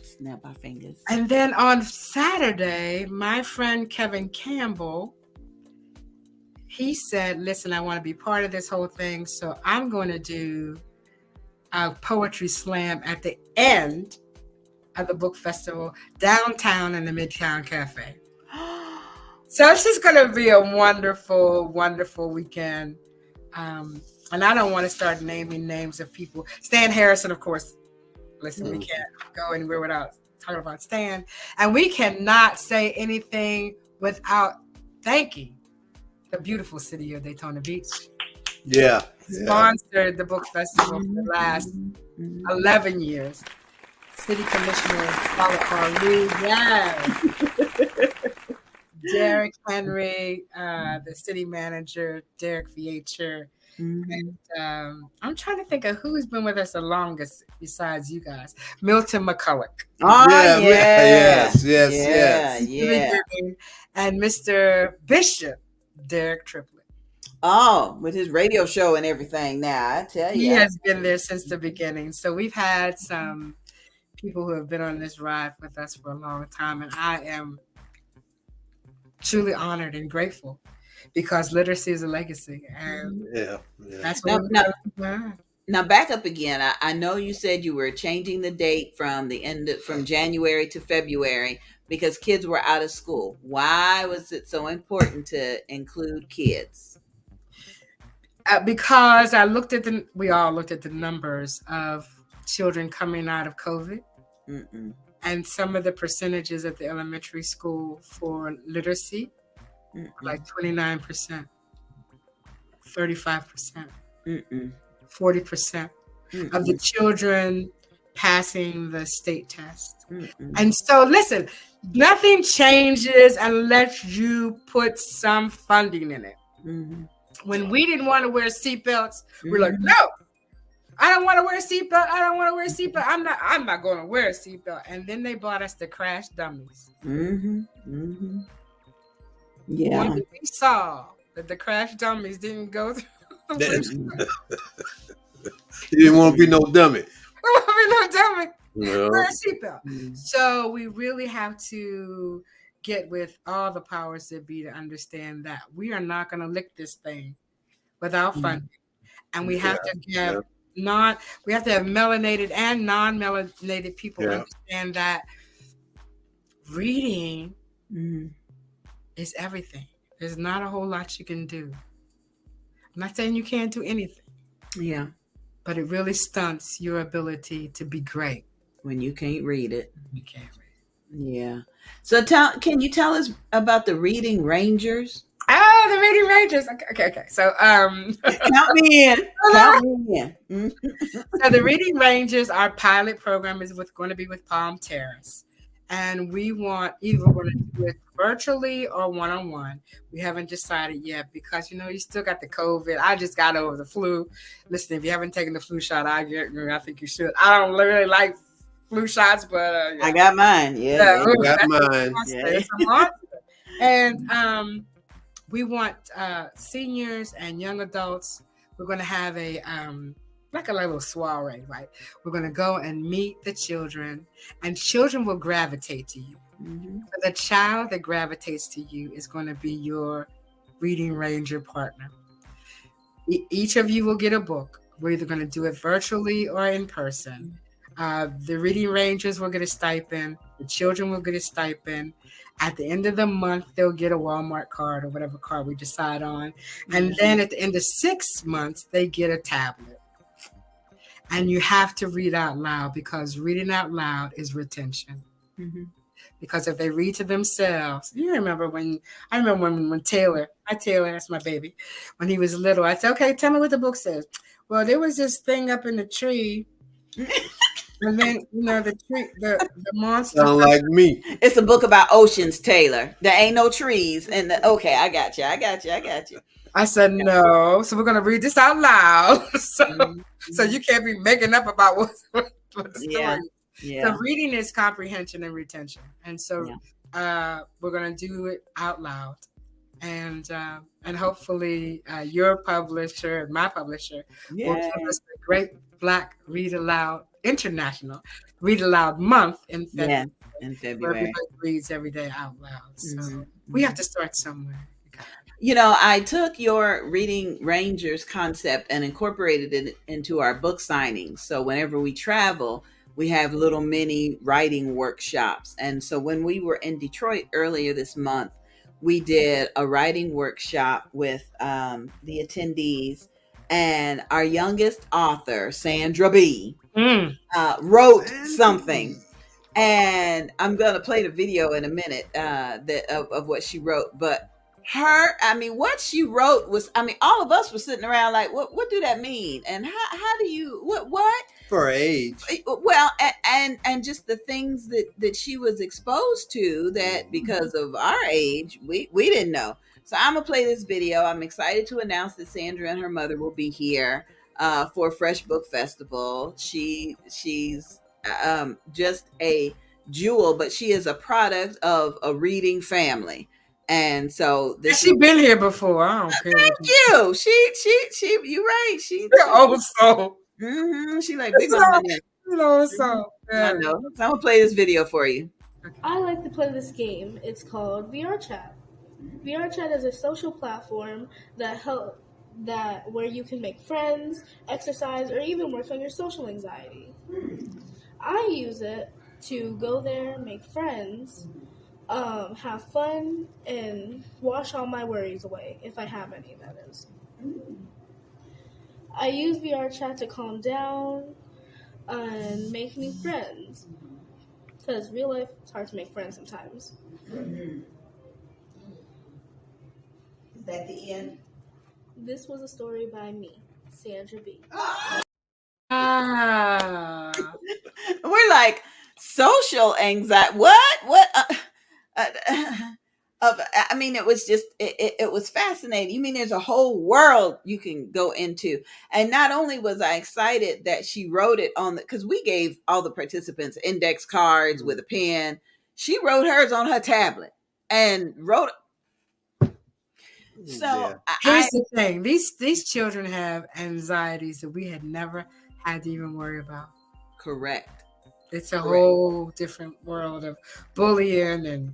S3: Snap our fingers.
S4: And then on Saturday, my friend Kevin Campbell, he said, listen, I want to be part of this whole thing, so I'm going to do a poetry slam at the end of the book festival downtown in the Midtown Cafe. So it's just going to be a wonderful, wonderful weekend. And I don't want to start naming names of people. Stan Harrison, of course. Listen, we can't go anywhere without talking about Stan. And we cannot say anything without thanking the beautiful city of Daytona Beach.
S1: Yeah.
S4: Sponsored the book festival for the last 11 years. City Commissioner Paula Carlu, Derek Henry, the city manager, Derek F.R.E.S.H. And I'm trying to think of who's been with us the longest besides you guys. Milton McCulloch.
S3: Oh,
S1: yes.
S4: And Mr. Bishop, Derek Triplett.
S3: Oh, with his radio show and everything now, I tell you.
S4: He has been there since the beginning. So we've had some people who have been on this ride with us for a long time. And I am truly honored and grateful because literacy is a legacy. And that's what
S3: now back up again. I know you said you were changing the date from January to February because kids were out of school. Why was it so important to include kids?
S4: Because we all looked at the numbers of children coming out of COVID and some of the percentages at the elementary school for literacy, like 29%, 35%, 40% of the children passing the state test. And so listen, nothing changes unless you put some funding in it. When we didn't want to wear seatbelts, we're like, no, I don't want to wear a seatbelt. I don't want to wear a seatbelt. I'm not going to wear a seatbelt. And then they bought us the crash dummies.
S3: Yeah.
S4: When we saw that the crash dummies didn't go through,
S1: you didn't want to be no dummy.
S4: Wear a seatbelt. So we really have to get with all the powers that be to understand that we are not going to lick this thing without funding. And we have to have we have to have melanated and non-melanated people understand that reading is everything. There's not a whole lot you can do. I'm not saying you can't do anything.
S3: Yeah.
S4: But it really stunts your ability to be great.
S3: When you can't read it.
S4: You can't read it.
S3: Yeah. So can you tell us about the Reading Rangers?
S4: Oh, the Reading Rangers. Okay. So
S3: count me in.
S4: So the Reading Rangers, our pilot program is going to be with Palm Terrace. And we want either we're going to do it virtually or one-on-one. We haven't decided yet because, you still got the COVID. I just got over the flu. Listen, if you haven't taken the flu shot, I think you should. I don't really like flu shots, but
S3: I got mine. Yeah,
S1: I got mine.
S4: It's a monster. And we want seniors and young adults. We're going to have a like a little soiree, right? We're going to go and meet the children, and children will gravitate to you. So the child that gravitates to you is going to be your Reading Ranger partner. Each of you will get a book. We're either going to do it virtually or in person. The Reading Rangers will get a stipend. The children will get a stipend. At the end of the month, they'll get a Walmart card or whatever card we decide on. And then at the end of 6 months, they get a tablet. And you have to read out loud because reading out loud is retention. because if they read to themselves, I remember when Taylor, that's my baby, when he was little, I said, okay, tell me what the book says. Well, there was this thing up in the tree. And then, the tree, the monster.
S1: Sound like me.
S3: It's a book about oceans, Taylor. There ain't no trees. And okay, I got you.
S4: I said, no. So we're going to read this out loud. So you can't be making up about what the story is.
S3: Yeah.
S4: So reading is comprehension and retention. And so we're going to do it out loud. And hopefully your publisher and my publisher will give us the Great Black Read Aloud International Read Aloud Month in February.
S3: Yeah, in February.
S4: Where everybody reads every day out loud. So we have to start somewhere.
S3: I took your Reading Rangers concept and incorporated it into our book signings. So whenever we travel, we have little mini writing workshops. And so when we were in Detroit earlier this month, we did a writing workshop with the attendees, and our youngest author, Sandra B, wrote something. And I'm going to play the video in a minute of what she wrote. But what she wrote was, all of us were sitting around like, what do that mean? And how do you, what?
S1: F.R.E.S.H.
S3: Well, and just the things that she was exposed to that because of our age, we didn't know. So I'm going to play this video. I'm excited to announce that Sandra and her mother will be here for F.R.E.S.H Book Festival. She's just a jewel, but she is a product of a reading family. And so
S4: she's been here before. I don't care.
S3: Thank you. She you're right. She's
S4: old soul.
S3: She like big on my
S4: old soul.
S3: I know. So I'm gonna play this video for you.
S5: I like to play this game. It's called VR Chat. VR Chat is a social platform where you can make friends, exercise, or even work on your social anxiety. I use it to go there, make friends, have fun, and wash all my worries away, if I have any, that is. I use VR Chat to calm down and make new friends, because real life, it's hard to make friends sometimes.
S3: Is that the end?
S5: This was a story by me, Sandra B.
S3: We're like, social anxiety. What? It was just, it was fascinating. You mean there's a whole world you can go into. And not only was I excited that she wrote it because we gave all the participants index cards with a pen. She wrote hers on her tablet and wrote. So
S4: here's the thing. These children have anxieties that we had never had to even worry about.
S3: Correct.
S4: It's a whole different world of bullying and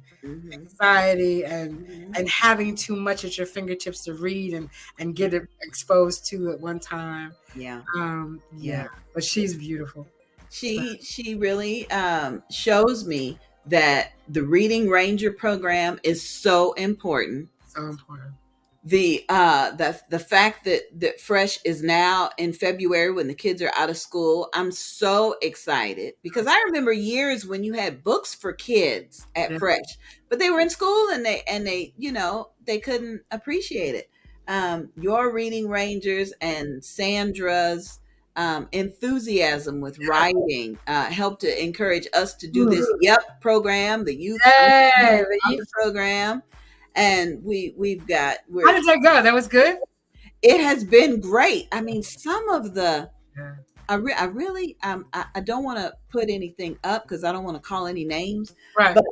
S4: anxiety and having too much at your fingertips to read and get it exposed to at one time.
S3: Yeah.
S4: But she's beautiful.
S3: She really shows me that the Reading Ranger program is so important.
S4: So important.
S3: The fact that F.R.E.S.H is now in February when the kids are out of school, I'm so excited because I remember years when you had books for kids at F.R.E.S.H, but they were in school and they they couldn't appreciate it. Your Reading Rangers and Sandra's enthusiasm with writing helped to encourage us to do this program, the youth program. And we've got.
S4: How did that go? That was good.
S3: It has been great. Some of the. I really I don't want to put anything up because I don't want to call any names.
S4: Right.
S3: But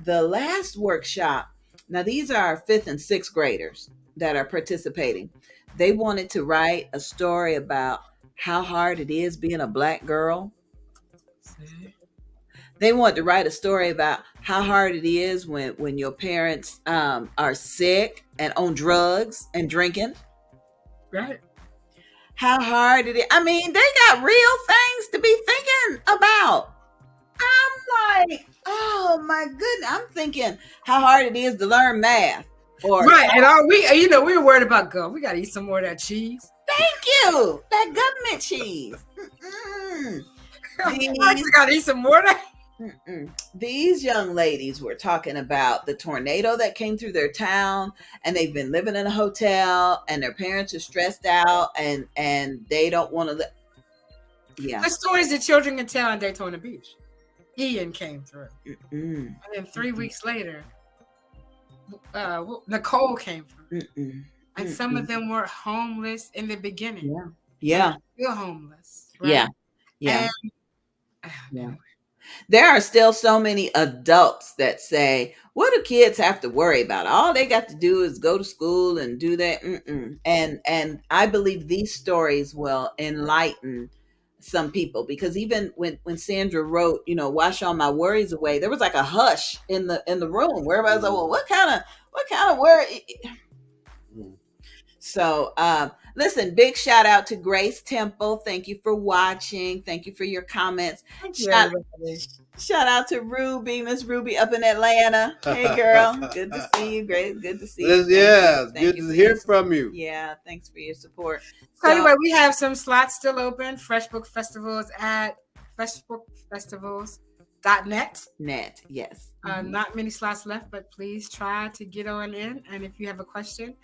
S3: the last workshop. Now these are 5th and 6th graders that are participating. They wanted to write a story about how hard it is being a Black girl. They want to write a story about how hard it is when your parents are sick and on drugs and drinking.
S4: Right.
S3: How hard it is. They got real things to be thinking about. I'm like, oh my goodness. I'm thinking how hard it is to learn math.
S4: Right. And we were worried about God. We got to eat some more of that cheese.
S3: Thank you. That government cheese.
S4: I got to eat some more of that.
S2: These young ladies were talking about the tornado that came through their town, and they've been living in a hotel, and their parents are stressed out, and they don't want to live. Yeah.
S4: The stories that children can tell on Daytona Beach. Ian came through. And then 3 weeks later, Nicole came through. And some of them were homeless in the beginning.
S2: Yeah.
S4: Still homeless. Right?
S2: Yeah.
S4: And,
S2: there are still so many adults that say, what do kids have to worry about? All they got to do is go to school and do that. And I believe these stories will enlighten some people, because even when Sandra wrote, wash all my worries away, there was like a hush in the room where everybody was like, well, what kind of worry? So listen, big shout out to Grace Temple. Thank you for watching. Thank you for your comments. Shout out to Ruby, Miss Ruby up in Atlanta. Hey girl, good to see you. Great, good to see you.
S1: Yeah, good to hear from you.
S2: Yeah, thanks for your support.
S4: So anyway, we have some slots still open. Fresh Book Festivals at freshbookfestivals.net.
S2: Yes.
S4: Not many slots left, but please try to get on in. And if you have a question,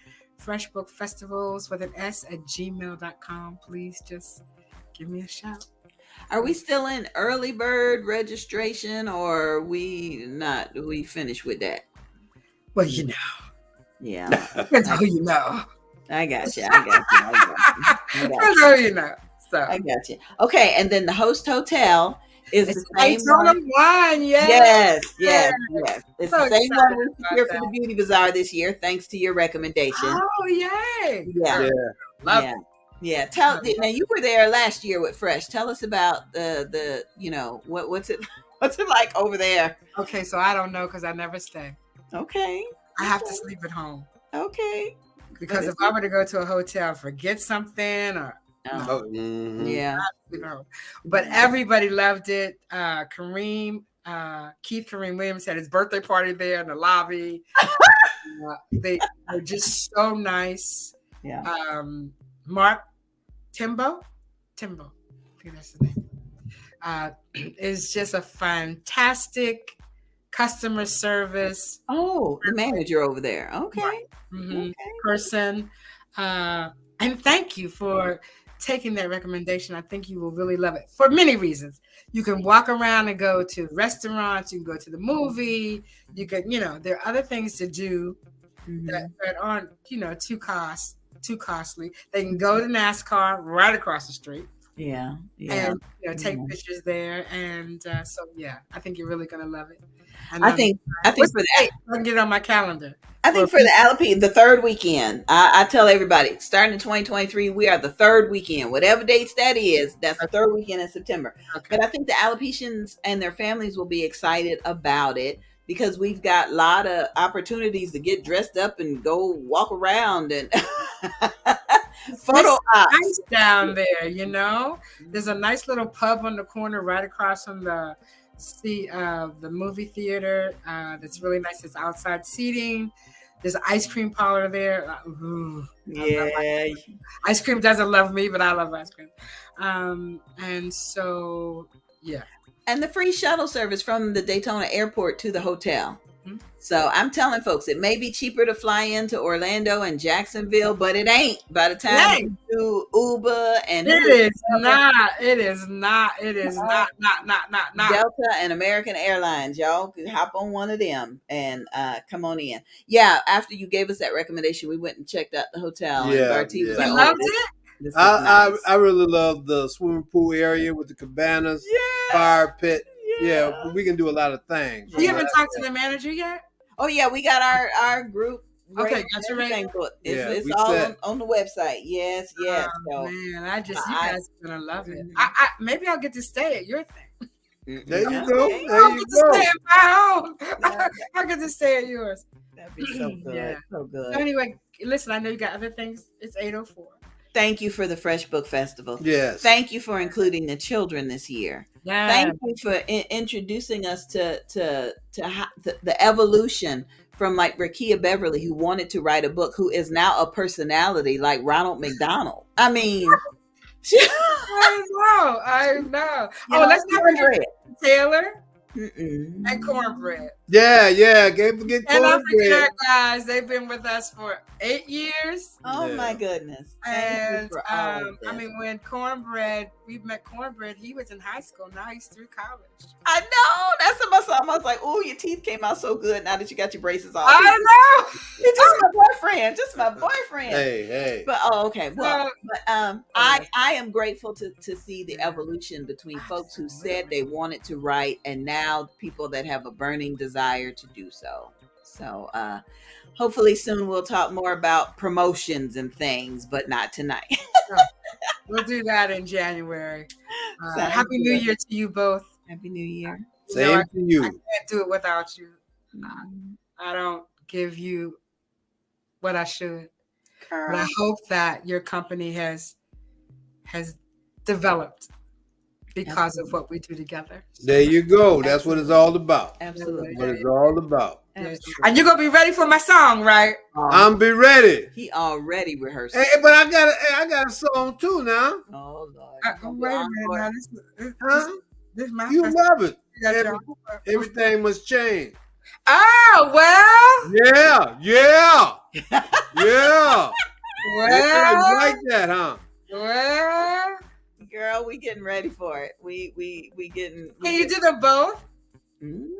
S4: freshbookfestivals with an S at gmail.com. Please just give me a shout.
S2: Are we still in early bird registration, or we finished with that?
S4: Well, you know.
S2: Yeah.
S4: That's how you know.
S2: I got you.
S4: That's how you know. So
S2: I got you. Okay, and then the host hotel is the same
S4: one.
S2: Yes. It's the same one we secured for the Beauty Bazaar this year, thanks to your recommendation.
S4: Oh, yay!
S2: Yeah.
S4: Love it.
S2: Yeah. Now you were there last year with F.R.E.S.H. Tell us about the what's it like over there?
S4: Okay, so I don't know because I never stay.
S2: Okay.
S4: I have to sleep at home.
S2: Okay.
S4: Because if I were to go to a hotel, forget something or
S2: yeah.
S4: But everybody loved it. Keith Kareem Williams had his birthday party there in the lobby. They were just so nice.
S2: Yeah.
S4: Mark Timbo, I think that's his name, is just a fantastic customer service.
S2: Oh, the manager over there. Okay.
S4: Person. And thank you for taking that recommendation. I think you will really love it for many reasons. You can walk around and go to restaurants. You can go to the movie. You can, there are other things to do that aren't, too costly. They can go to NASCAR right across the street.
S2: Yeah.
S4: And take pictures there. And I think you're really gonna love it. And
S2: I think for that,
S4: I can get it on my calendar.
S2: I think for the Alopecia, the third weekend, I tell everybody, starting in 2023, we are the third weekend. Whatever dates that is, that's the third weekend in September. Okay. But I think the Alopecians and their families will be excited about it, because we've got a lot of opportunities to get dressed up and go walk around and photo ops.
S4: Nice down there, There's a nice little pub on the corner right across from the movie theater. That's really nice. It's outside seating. There's an ice cream parlor there. Ice cream doesn't love me, but I love ice cream. And so, yeah.
S2: And the free shuttle service from the Daytona airport to the hotel. So I'm telling folks, it may be cheaper to fly into Orlando and Jacksonville, but it ain't. By the time you do Uber and
S4: it is not
S2: Delta and American Airlines, y'all can hop on one of them and come on in. Yeah, after you gave us that recommendation, we went and checked out the hotel. And Bartee was like,
S4: loved it.
S1: Nice. I really love the swimming pool area with the cabanas, fire pit. Yeah, we can do a lot of things.
S4: You haven't talked to the manager yet?
S2: Oh yeah, we got our group.
S4: Okay, got your rating.
S2: It's all on the website. Yes.
S4: Oh,
S2: so,
S4: man, you guys are gonna love it. I maybe I'll get to stay at your thing.
S1: There you go.
S4: Stay at my own. I'll get to stay at yours.
S2: That'd be so good. So good.
S4: So anyway, listen, I know you got other things. It's 8:04.
S2: Thank you for the F.R.E.S.H Book Festival.
S1: Yes.
S2: Thank you for including the children this year.
S4: Yes.
S2: Thank you for introducing us to the evolution from like Rakia Beverly, who wanted to write a book, who is now a personality like Ronald McDonald. I mean,
S4: I know. Oh, let's not forget Taylor. and cornbread.
S1: Yeah. Can't forget
S4: And I
S1: cornbread.
S4: forget, guys, they've been with us for 8 years.
S2: Oh my goodness!
S4: And
S2: Thank you for all of this.
S4: I mean, when we met Cornbread, he was in high school. Now he's through college.
S2: I know. That's what my son was like. Oh, your teeth came out so good now that you got your braces off.
S4: I know.
S2: He's just my boyfriend. Just my boyfriend.
S1: Hey.
S2: But okay. Well, I am grateful to see the evolution between folks who said they wanted to write and now people that have a burning desire to do so. So hopefully soon we'll talk more about promotions and things, but not tonight.
S4: We'll do that in January. Happy New Year to you both.
S2: Happy New Year.
S1: Same to you.
S4: I can't do it without you. I don't give you what I should.
S2: Girl.
S4: But I hope that your company has developed because of what we do together.
S1: There you go. That's what it's all about.
S2: Absolutely.
S1: What it's all about.
S2: Absolutely.
S4: And you're gonna be ready for my song, right?
S1: I'm be ready.
S2: He already rehearsed.
S1: Hey, but I got a song too now.
S2: Oh Lord.
S4: Wait a minute. Now, this is my
S1: You
S4: first
S1: love it.
S4: time.
S1: Everything must change.
S4: Oh well.
S1: Yeah.
S4: Well.
S1: Like that, huh?
S4: Well.
S2: Girl, we getting ready for it. We getting.
S4: Can you do them both?
S2: Mm.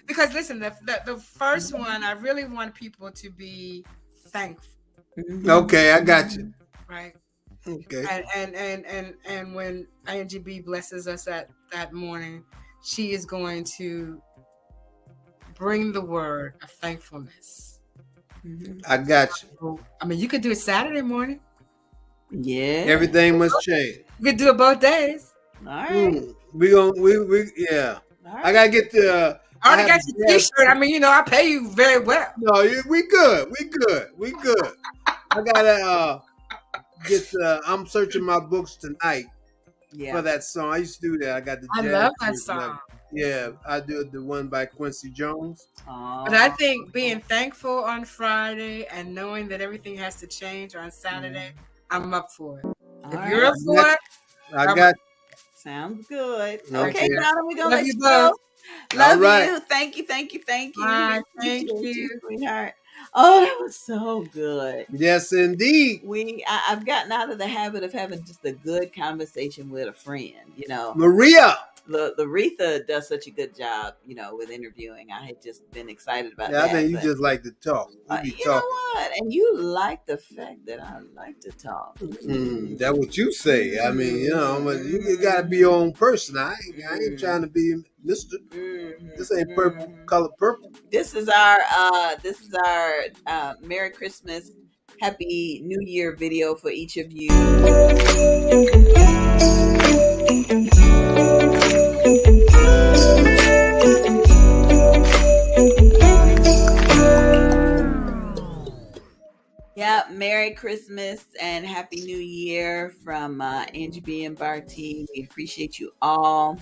S4: Because listen, the first one, I really want people to be thankful.
S1: Okay, I got you.
S4: Right.
S1: Okay.
S4: And when Angie B blesses us that morning, she is going to bring the word of thankfulness.
S1: I got you.
S4: I mean, you could do it Saturday morning.
S2: Yeah.
S1: Everything must change.
S4: You could do it both days.
S2: All right.
S1: We yeah.
S2: All right.
S1: I gotta get the.
S4: I already got your T-shirt. I mean, I pay you very well.
S1: No, we good. I gotta get. I'm searching my books tonight for that song. I used to do that. I got the.
S4: I love that song.
S1: Yeah, I do the one by Quincy Jones.
S4: But I think being thankful on Friday and knowing that everything has to change on Saturday, I'm up for it. If you're up for it,
S1: I got.
S2: Sounds good.
S1: Okay,
S2: Donna, we're gonna
S4: love
S2: let
S4: you
S2: you go. Love you. Thank you.
S4: Thank you,
S2: sweetheart. Oh, that was so good.
S1: Yes, indeed.
S2: I've gotten out of the habit of having just a good conversation with a friend.
S1: Maria.
S2: Aretha does such a good job, with interviewing. I had just been excited about that.
S1: I think you just like to talk.
S2: You know what? And you like the fact that I like to talk.
S1: That's what you say. I mean, you got to be your own person. I ain't trying to be Mr. This ain't purple, color purple.
S2: This is our Merry Christmas, Happy New Year video for each of you. Yeah, Merry Christmas and Happy New Year from Angie B and Bartee. We appreciate you all.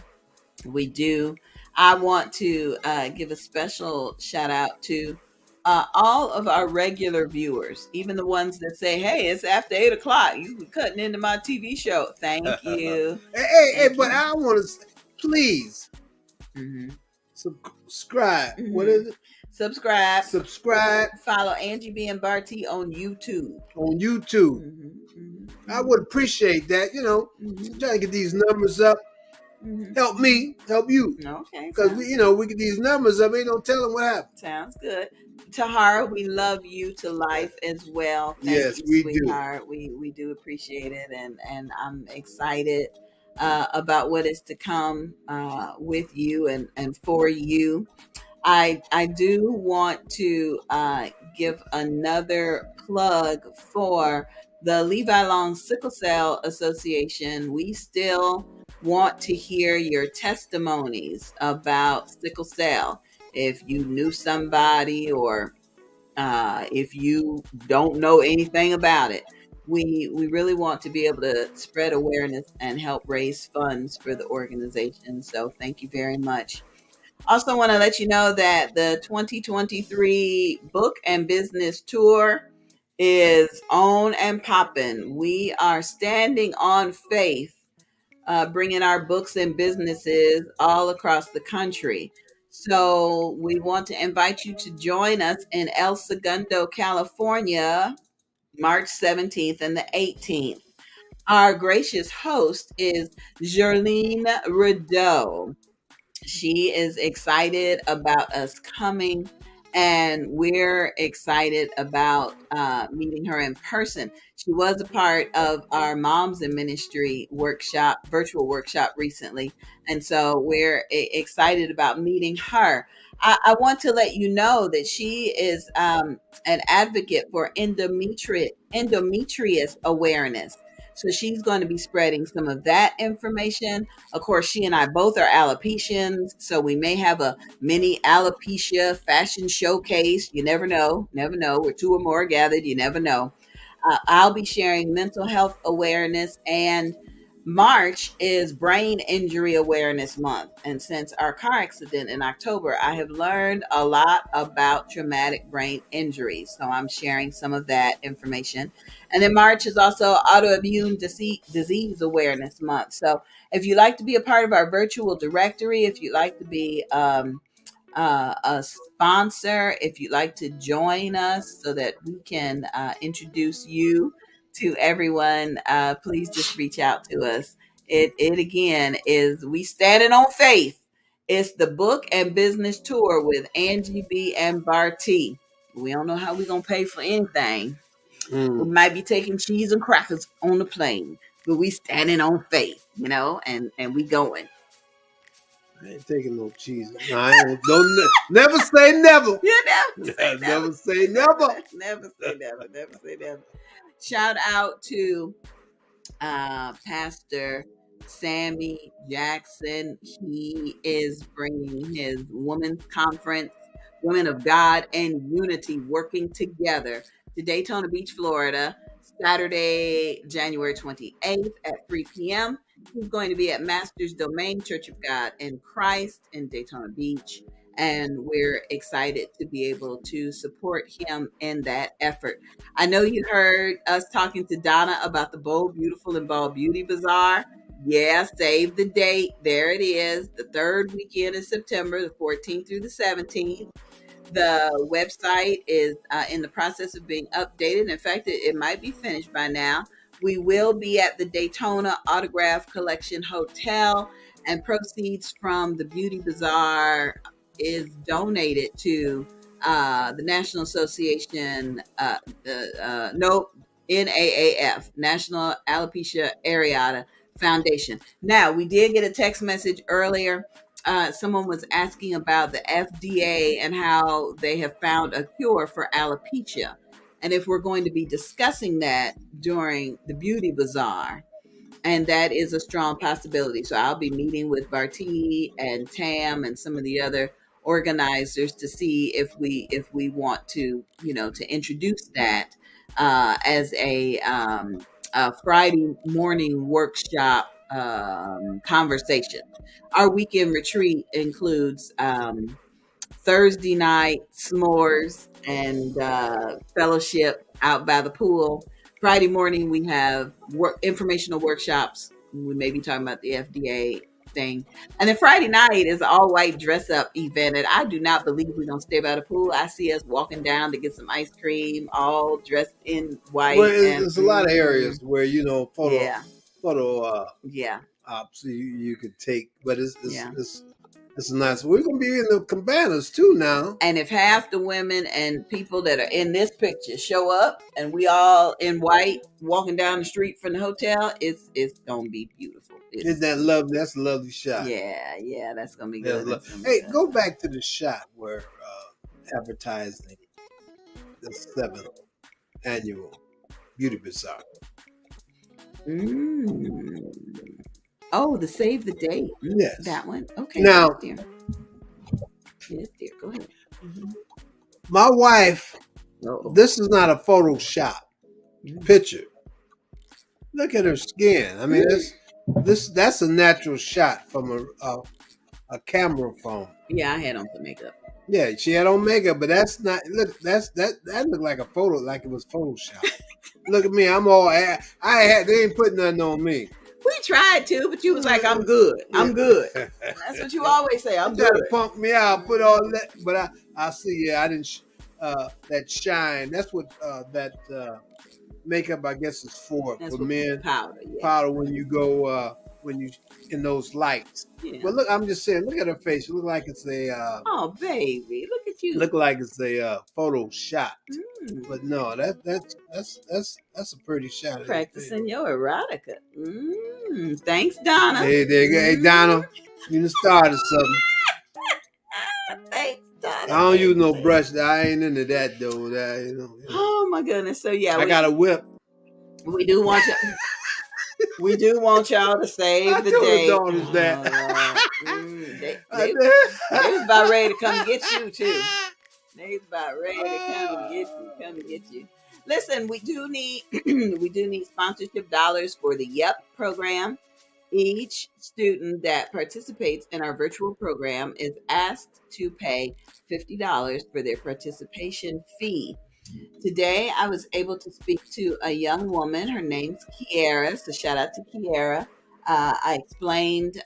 S2: We do. I want to give a special shout out to all of our regular viewers, even the ones that say, "Hey, it's after 8 o'clock. You cutting into my TV show." Thank you.
S1: Hey, but I want to please subscribe. What is it?
S2: Subscribe.
S1: Follow
S2: Angie B and Bartee on YouTube.
S1: I would appreciate that. Trying to get these numbers up. Help me, help you.
S2: Okay.
S1: Because we get these numbers up. Ain't no telling what happens.
S2: Sounds good. Tahara, we love you to life as well.
S1: Yes, we do.
S2: We do appreciate it, and I'm excited about what is to come with you and for you. I do want to give another plug for the Levi Long Sickle Cell Association. We still want to hear your testimonies about sickle cell. If you knew somebody or if you don't know anything about it, we really want to be able to spread awareness and help raise funds for the organization. So thank you very much. Also want to let you know that the 2023 book and business tour is on and popping. We are standing on faith
S3: bringing our books and businesses all across the country. So we want to invite you to join us in El Segundo, California, March 17th and the 18th. Our gracious host is Jerlene Rideau. She is excited about us coming, and we're excited about meeting her in person. She was a part of our Moms in Ministry workshop, virtual workshop recently, and so we're excited about meeting her. I want to let you know that she is an advocate for endometrius awareness. So she's going to be spreading some of that information. Of course, she and I both are alopecians, so we may have a mini alopecia fashion showcase. You never know. Never know. Where two or more are gathered, you never know. I'll be sharing mental health awareness, and March is Brain Injury Awareness Month. And since our car accident in October, I have learned a lot about traumatic brain injuries. So I'm sharing some of that information. And then March is also Autoimmune Disease Awareness Month. So if you'd like to be a part of our virtual directory, if you'd like to be a sponsor, if you'd like to join us so that we can introduce you to everyone, please just reach out to us. It again is We Standing on Faith. It's the book and business tour with Angie B and Bartee. We don't know how we're gonna pay for anything. We might be taking cheese and crackers on the plane, but we standing on faith, and we going.
S1: I ain't taking no cheese. No, I ain't. Don't never say never.
S3: You never
S1: Never say never.
S3: Never say never. Never say never. Shout out to Pastor Sammy Jackson. He is bringing his women's conference, Women of God and Unity, working together, to Daytona Beach, Florida, Saturday, January 28th at 3 p.m. He's going to be at Master's Domain Church of God in Christ in Daytona Beach. And we're excited to be able to support him in that effort. I know you heard us talking to Donna about the Bold, Beautiful, and Bald Beauty Bazaar. Yeah, save the date. There it is. The third weekend of September, the 14th through the 17th. The website is in the process of being updated. In fact, it might be finished by now. We will be at the Daytona Autograph Collection Hotel, and proceeds from the Beauty Bazaar is donated to the National Association, NAAF, National Alopecia Areata Foundation. Now, we did get a text message earlier. Someone was asking about the FDA and how they have found a cure for alopecia, and if we're going to be discussing that during the Beauty Bazaar. And that is a strong possibility. So I'll be meeting with Bartee and Tam and some of the other organizers to see if we want to, to introduce that as a Friday morning workshop conversation. Our weekend retreat includes Thursday night s'mores and fellowship out by the pool. Friday morning, we have informational workshops. We may be talking about the FDA thing. And then Friday night is an all-white dress-up event. And I do not believe we're going to stay by the pool. I see us walking down to get some ice cream, all dressed in white.
S1: Well, there's a lot of areas where, photo
S3: yeah.
S1: ops you could take. But it's nice. We're going to be in the cabanas too now.
S3: And if half the women and people that are in this picture show up and we all in white walking down the street from the hotel, it's going to be beautiful.
S1: Isn't that lovely? That's a lovely shot.
S3: Yeah, that's going to be good.
S1: Hey, go back to the shot where advertising the 7th annual Beauty Bazaar.
S3: Oh, the save the date.
S1: Yes.
S3: That one. Okay.
S1: Now,
S3: yes, dear. Go ahead. Mm-hmm.
S1: My wife, this is not a Photoshop picture. Look at her skin. I mean, that's a natural shot from a camera phone.
S3: Yeah, I had on some makeup.
S1: Yeah, she had on makeup, but that's not. Look, that looked like a photo, like it was Photoshop. Look at me. I'm all. They ain't putting nothing on me.
S3: We tried to, but you was like, I'm good. I'm good. That's what you always say. I'm
S1: trying
S3: good.
S1: to pump me out, put all that, but I see. Yeah, I didn't. That shine. That's what that makeup, I guess, is for men.
S3: Powder. Yeah.
S1: Powder when you go when you in those lights.
S3: Yeah.
S1: But look, I'm just saying. Look at her face. It look like it's a.
S3: Oh, baby, look at you.
S1: Look like it's a photo shot. But no, that's a pretty shot.
S3: Practicing your erotica. Thanks, Donna.
S1: Hey, Donna, you done started something.
S3: Thanks, Donna.
S1: I don't use no brush. I ain't into that though.
S3: Oh my goodness. So yeah,
S1: I got a whip.
S3: We do want you. We do want y'all to save the day. They was about ready to come get you too. They was about ready to come get you. Listen, we do need sponsorship dollars for the YEP program. Each student that participates in our virtual program is asked to pay $50 for their participation fee. Today, I was able to speak to a young woman. Her name's Kiara. So shout out to Kiara. I explained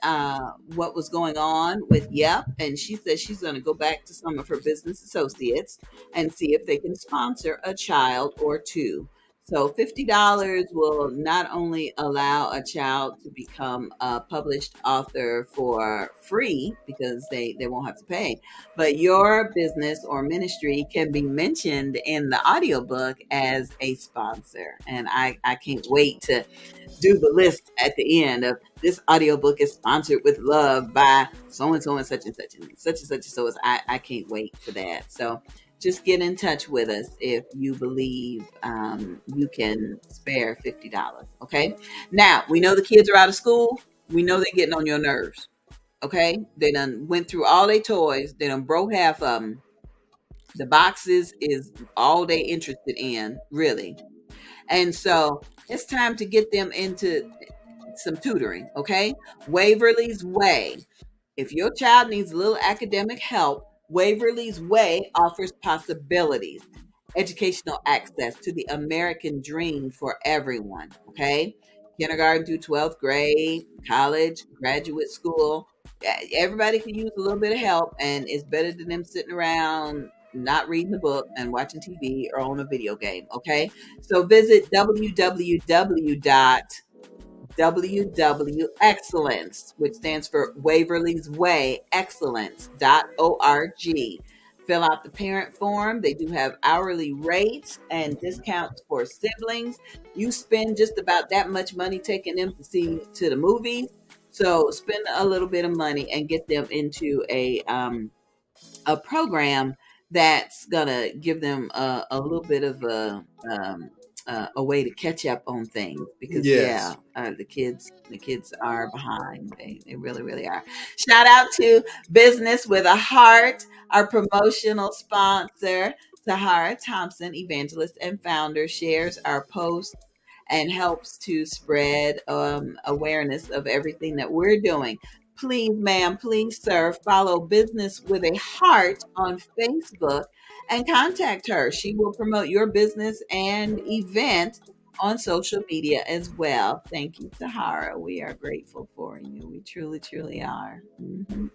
S3: what was going on with YEP, and she said she's going to go back to some of her business associates and see if they can sponsor a child or two. So $50 will not only allow a child to become a published author for free because they won't have to pay, but your business or ministry can be mentioned in the audiobook as a sponsor. And I can't wait to do the list at the end of this audiobook is sponsored with love by so-and-so and such and such and such and such. So I can't wait for that. So just get in touch with us if you believe you can spare $50. Okay. Now we know the kids are out of school. We know they're getting on your nerves. Okay. They done went through all their toys. They done broke half of them. The boxes is all they interested in, really. And so it's time to get them into some tutoring. Okay. Waverly's Way. If your child needs a little academic help, Waverly's Way offers possibilities, educational access to the American dream for everyone, okay? Kindergarten through 12th grade, college, graduate school. Everybody can use a little bit of help, and it's better than them sitting around not reading the book and watching TV or on a video game, okay? So visit www. Excellence, which stands for Waverly's Way, excellence.org. Fill out the parent form. They do have hourly rates and discounts for siblings. You spend just about that much money taking them to the movies. So spend a little bit of money and get them into a program that's gonna give them a little bit of a way to catch up on things because the kids are behind. They really, really are. Shout out to Business with a Heart, our promotional sponsor. Tahara Thompson, evangelist and founder, shares our posts and helps to spread awareness of everything that we're doing. Please, ma'am, please, sir, follow Business with a Heart on Facebook and contact her. She will promote your business and event on social media as well. Thank you, Tahara. We are grateful for you. We truly, truly are. Mm-hmm.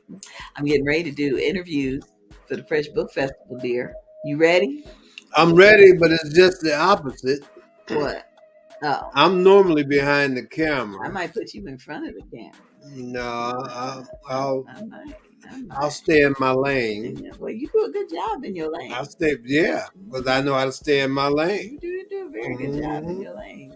S3: I'm getting ready to do interviews for the Fresh Book Festival, dear. You ready?
S1: I'm ready, but it's just the opposite.
S3: What? Oh.
S1: I'm normally behind the camera.
S3: I might put you in front of the camera.
S1: No, I'll stay in my lane.
S3: Well, you do a good job in your lane.
S1: I'll stay, because I know how to stay in my lane.
S3: You do a very good job in your lane.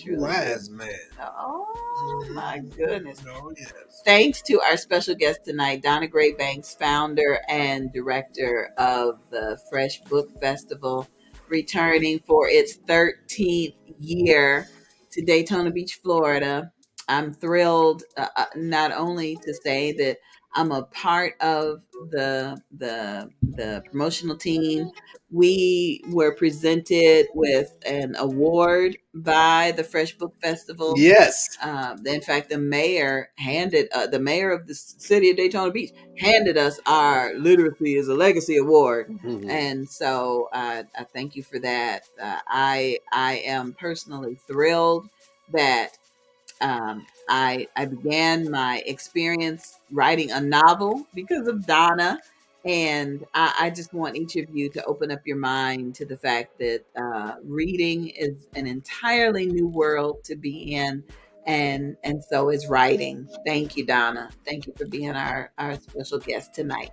S1: Wise man.
S3: Oh my goodness.
S1: Oh, yes.
S3: Thanks to our special guest tonight, Donna Gray-Banks, founder and director of the Fresh Book Festival, returning for its 13th year to Daytona Beach, Florida. I'm thrilled not only to say that I'm a part of the promotional team. We were presented with an award by the Fresh Book Festival.
S1: Yes.
S3: In fact, the mayor of the city of Daytona Beach handed us our Literacy is a Legacy Award. Mm-hmm. And so I thank you for that. I am personally thrilled that I began my experience writing a novel because of Donna. And I just want each of you to open up your mind to the fact that reading is an entirely new world to be in. And so is writing. Thank you, Donna. Thank you for being our special guest tonight.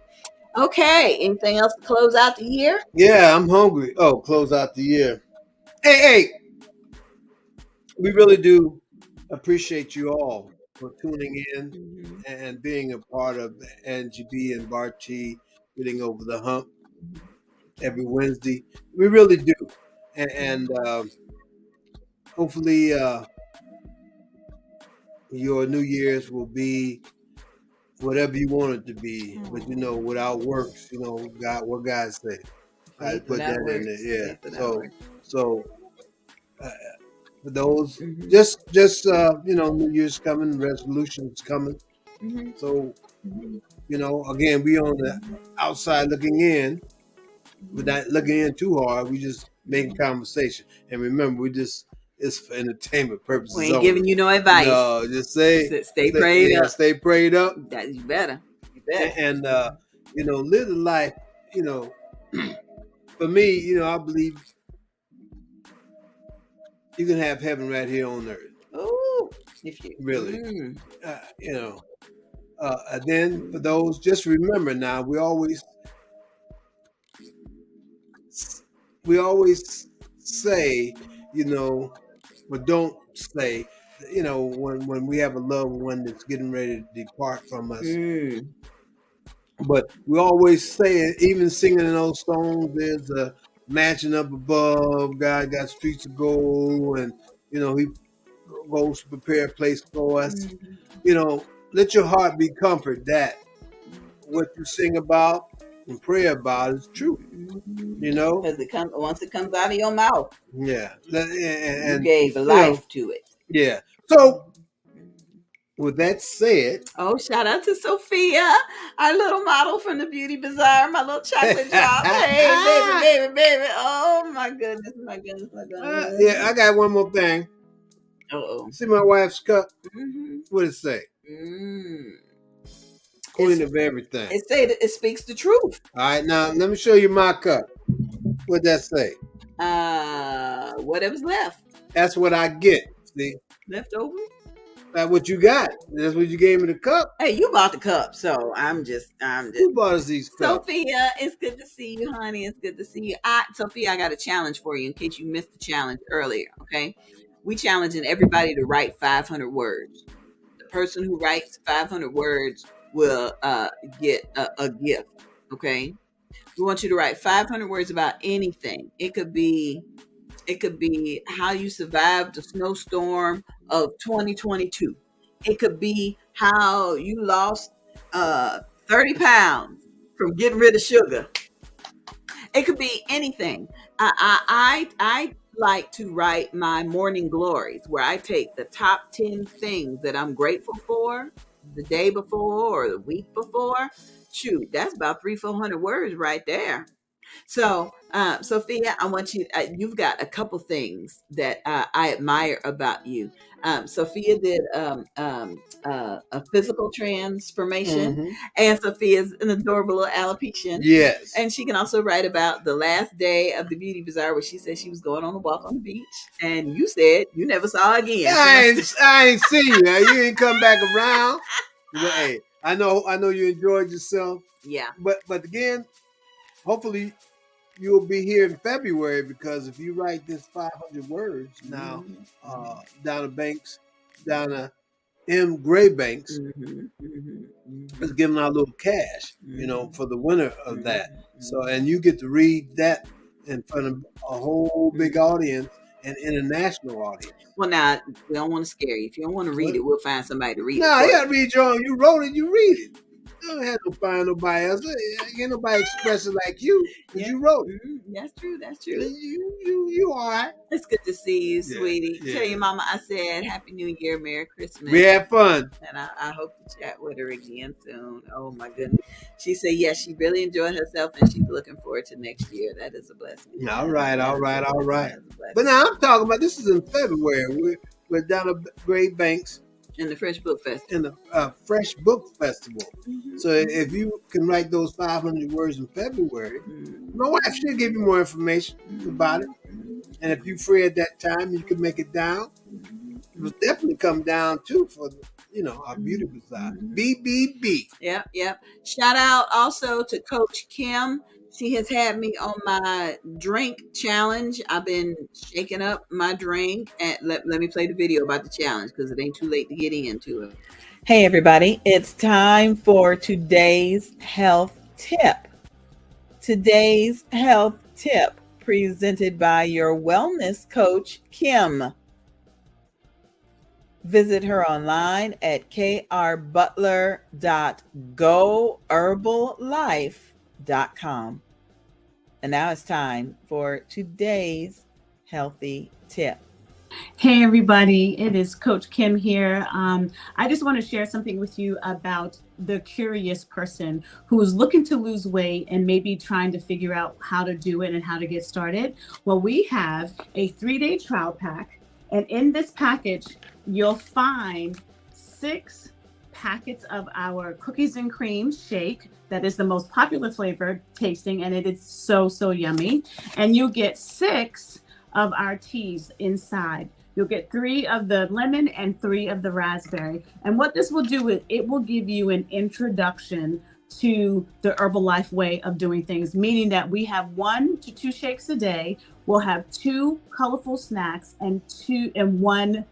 S3: Okay. Anything else to close out the year?
S1: Yeah, I'm hungry. Oh, close out the year. Hey, we really do appreciate you all for tuning in and being a part of Angie B and Bartee getting over the hump every Wednesday. We really do. And hopefully your New Year's will be whatever you want it to be. But without works, what God said. I put that in there. Yeah. So for those, just New Year's coming, resolutions coming. So again, we on the outside looking in, but not looking in too hard. We just making conversation. And remember, it's for entertainment purposes.
S3: We ain't giving you no advice.
S1: No, just stay
S3: prayed up.
S1: Stay prayed up.
S3: You better.
S1: And live the life. For me, I believe you can have heaven right here on earth.
S3: Oh, if you
S1: really, and then for those, just remember now, we always say, but don't say, when we have a loved one that's getting ready to depart from us. But we always say it, even singing in those songs, there's a mansion up above, God got streets of gold, and he goes to prepare a place for us. Let your heart be comforted that what you sing about and pray about is true.
S3: Because once it comes out of your mouth,
S1: and
S3: you gave life to it.
S1: Yeah. So with that said,
S3: shout out to Sophia, our little model from the Beauty Bazaar, my little chocolate drop. Hey, baby. Oh my goodness.
S1: I got one more thing. See my wife's cup? What does it say? Queen of everything.
S3: It speaks the truth.
S1: All right, now let me show you my cup. What'd that say?
S3: Whatever's left.
S1: That's what I get. See?
S3: Leftover?
S1: That's what you got. That's what you gave me the cup.
S3: Hey, you bought the cup, so I'm just.
S1: Who bought us these cups?
S3: Sophia, it's good to see you, honey. It's good to see you. Sophia, I got a challenge for you in case you missed the challenge earlier. Okay, we challenging everybody to write 500 words. The person who writes 500 words will get a gift. Okay, we want you to write 500 words about anything. It could be how you survived the snowstorm of 2022. It could be how you lost 30 pounds from getting rid of sugar. It could be anything. I like to write my morning glories, where I take the top 10 things that I'm grateful for the day before or the week before. Shoot, that's about 300-400 words right there. So, Sophia, I want you, you've got a couple things that I admire about you. Sophia did a physical transformation, and Sophia's an adorable little alopecian.
S1: Yes.
S3: And she can also write about the last day of the Beauty Bazaar, where she said she was going on a walk on the beach, and you said you never saw her again.
S1: I ain't seen you. You ain't come back around. But, hey, I know you enjoyed yourself.
S3: Yeah.
S1: But again, hopefully you'll be here in February, because if you write this 500 words now, Donna Gray-Banks is giving out a little cash, for the winner of that. So, and you get to read that in front of a whole big audience, an international audience.
S3: Well, now, we don't want to scare you. If you don't want to read it, we'll find somebody to read it.
S1: No, you got to read your own. You wrote it, you read it. You don't have to find nobody else. Ain't nobody express it like you, because you wrote it.
S3: That's true.
S1: You all right.
S3: It's good to see you, sweetie. Tell your mama I said Happy New Year, Merry Christmas.
S1: We had fun.
S3: And I hope to chat with her again soon. Oh, my goodness. She said, yes, she really enjoyed herself, and she's looking forward to next year. That is a blessing.
S1: All right. But now I'm talking about, this is in February. with Donna Gray-Banks
S3: in the Fresh Book Festival.
S1: in the F.R.E.S.H Book Festival. So if you can write those 500 words in February, my wife should give you more information about it. And if you're free at that time, you can make it down. It will definitely come down too for our beautiful side. BBB.
S3: Yep. Shout out also to Coach Kim. She has had me on my drink challenge. I've been shaking up my drink. And let me play the video about the challenge because it ain't too late to get into it.
S2: Hey, everybody. It's time for today's health tip. Today's health tip presented by your wellness coach, Kim. Visit her online at krbutler.goherballife.com. And now it's time for today's healthy tip.
S6: Hey everybody, it is Coach Kim here. I just want to share something with you about the curious person who is looking to lose weight and maybe trying to figure out how to do it and how to get started. Well, we have a 3-day trial pack, and in this package, you'll find 6 packets of our cookies and cream shake. That is the most popular flavor tasting, and it is so yummy. And you'll get 6 of our teas inside. You'll get 3 of the lemon and 3 of the raspberry. And what this will do is it will give you an introduction to the Herbalife way of doing things, meaning that we have 1 to 2 shakes a day. We'll have 2 colorful snacks and 1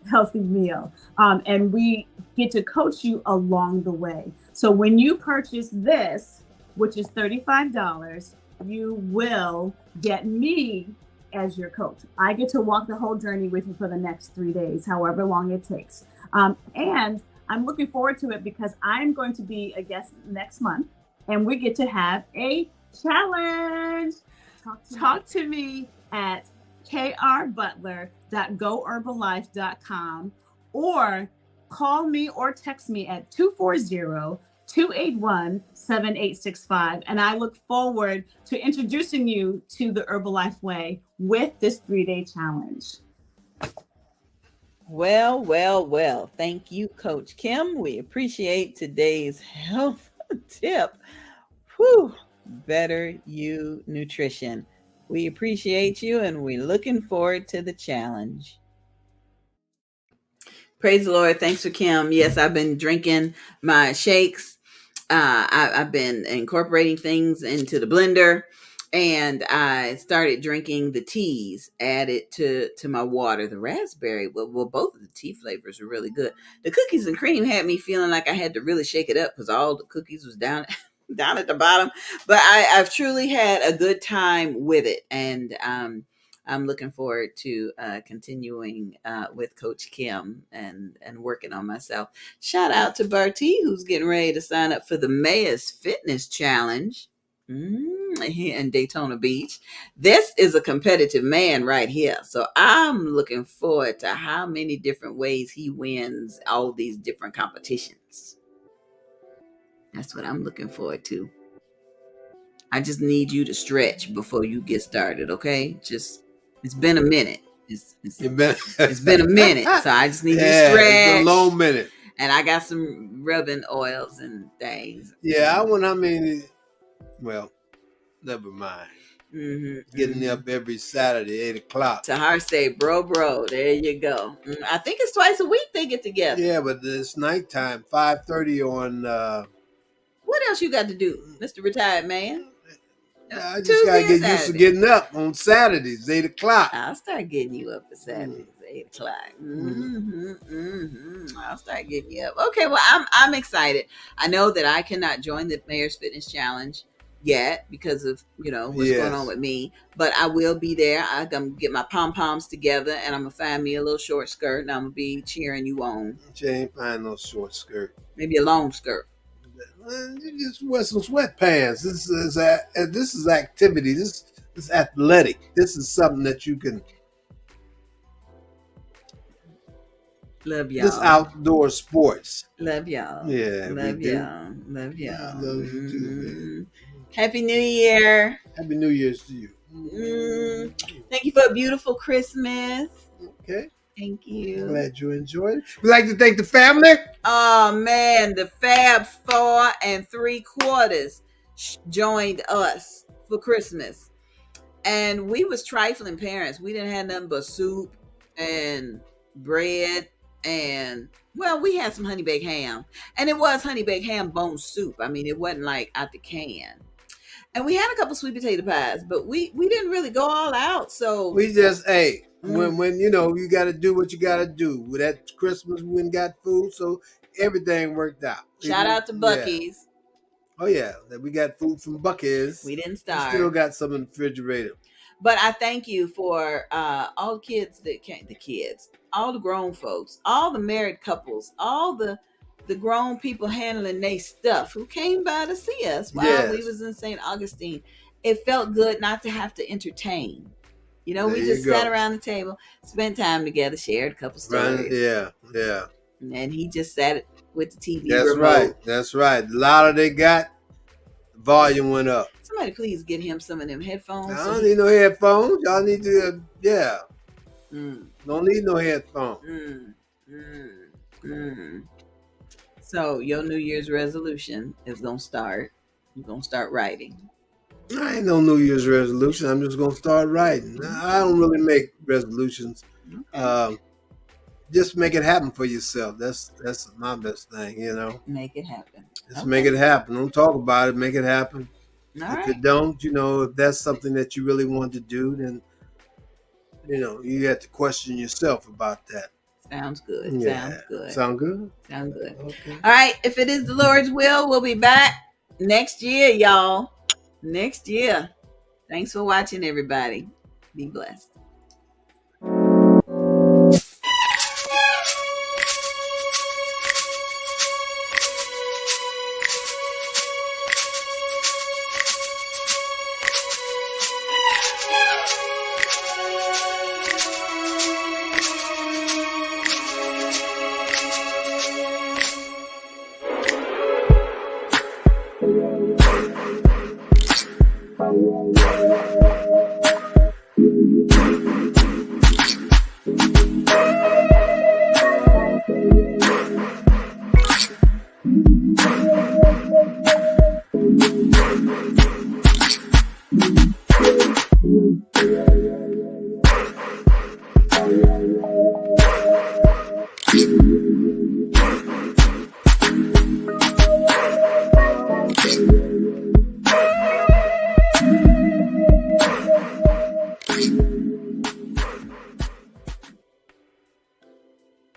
S6: healthy meal. And we get to coach you along the way. So when you purchase this, which is $35, you will get me as your coach. I get to walk the whole journey with you for the next 3 days, however long it takes. And I'm looking forward to it because I'm going to be a guest next month and we get to have a challenge. Talk to me at krbutler.goherballife.com or call me or text me at 240-281-7865. And I look forward to introducing you to the Herbalife way with this 3-day challenge.
S2: Well. Thank you, Coach Kim. We appreciate today's health tip. Better You Nutrition. We appreciate you and we're looking forward to the challenge.
S3: Praise the Lord. Thanks for Kim. Yes, I've been drinking my shakes. I've been incorporating things into the blender, and I started drinking the teas added to my water. The raspberry, well, both of the tea flavors are really good. The cookies and cream had me feeling like I had to really shake it up because all the cookies was down at the bottom. But I've truly had a good time with it, and I'm looking forward to continuing with Coach Kim and working on myself. Shout out to Bartee, who's getting ready to sign up for the Mayors Fitness Challenge here in Daytona Beach. This is a competitive man right here. So I'm looking forward to how many different ways he wins all these different competitions. That's what I'm looking forward to. I just need you to stretch before you get started, okay? It's been a minute. It's been a minute, so I just need you to stretch.
S1: It's a long minute.
S3: And I got some rubbing oils and things.
S1: Yeah, well, never mind. Getting up every Saturday, 8 o'clock.
S3: Tahar say, bro, there you go. I think it's twice a week they get together.
S1: Yeah, but it's nighttime, 5:30 on...
S3: What else you got to do, Mr. Retired Man?
S1: I just got to get used to getting up on Saturdays, 8 o'clock.
S3: I'll start getting you up at Saturdays, 8 o'clock. I'll start getting you up. Okay, well, I'm excited. I know that I cannot join the Mayor's Fitness Challenge yet because of, what's going on with me. But I will be there. I'm going to get my pom-poms together and I'm going to find me a little short skirt and I'm going to be cheering you on.
S1: You ain't find no short skirt.
S3: Maybe a long skirt.
S1: You just wear some sweatpants. This is activity. This is athletic. This is something that you can.
S3: Love y'all.
S1: This outdoor sports.
S3: Love y'all.
S1: Yeah.
S3: Love y'all. Love y'all.
S1: I love you too, man.
S3: Happy New Year.
S1: Happy New Year's to you.
S3: Thank you for a beautiful Christmas.
S1: Okay.
S3: Thank you.
S1: Glad you enjoyed it. We'd like to thank the family.
S3: Oh man, the Fab 4 3/4 joined us for Christmas, and we was trifling parents. We didn't have nothing but soup and bread, and well, we had some honey baked ham, and it was honey baked ham bone soup. I mean, it wasn't like out the can. And we had a couple sweet potato pies, but we didn't really go all out. So
S1: we just when you know you got to do what you got to do. With that Christmas, we went and got food, so everything worked out.
S3: Shout out to Buc-ee's.
S1: Yeah. Oh yeah, that we got food from Buc-ee's.
S3: We didn't starve.
S1: We still got some in the refrigerator.
S3: But I thank you for all the kids that came, all the grown folks, all the married couples, all the grown people handling their stuff who came by to see us while we was in St. Augustine. It felt good not to have to entertain. You know, we just sat around the table, spent time together, shared a couple stories.
S1: Yeah.
S3: And he just sat with the TV
S1: remote. That's right. The louder they got, the volume went up.
S3: Somebody please get him some of them headphones.
S1: I don't need no headphones. Y'all need to, Don't need no headphones.
S3: So your New Year's resolution is going to start. You're going to start writing.
S1: I ain't no New Year's resolution. I'm just going to start writing. I don't really make resolutions. Okay. Just make it happen for yourself. That's my best thing, you know.
S3: Make it happen.
S1: Just make it happen. Don't talk about it. Make it happen. If it don't, if that's something that you really want to do, then, you have to question yourself about that.
S3: Sounds good.
S1: Yeah.
S3: Sounds good.
S1: Sound good?
S3: Sound good.
S1: Okay.
S3: All right. If it is the Lord's will, we'll be back next year, y'all. Next year. Thanks for watching, everybody. Be blessed.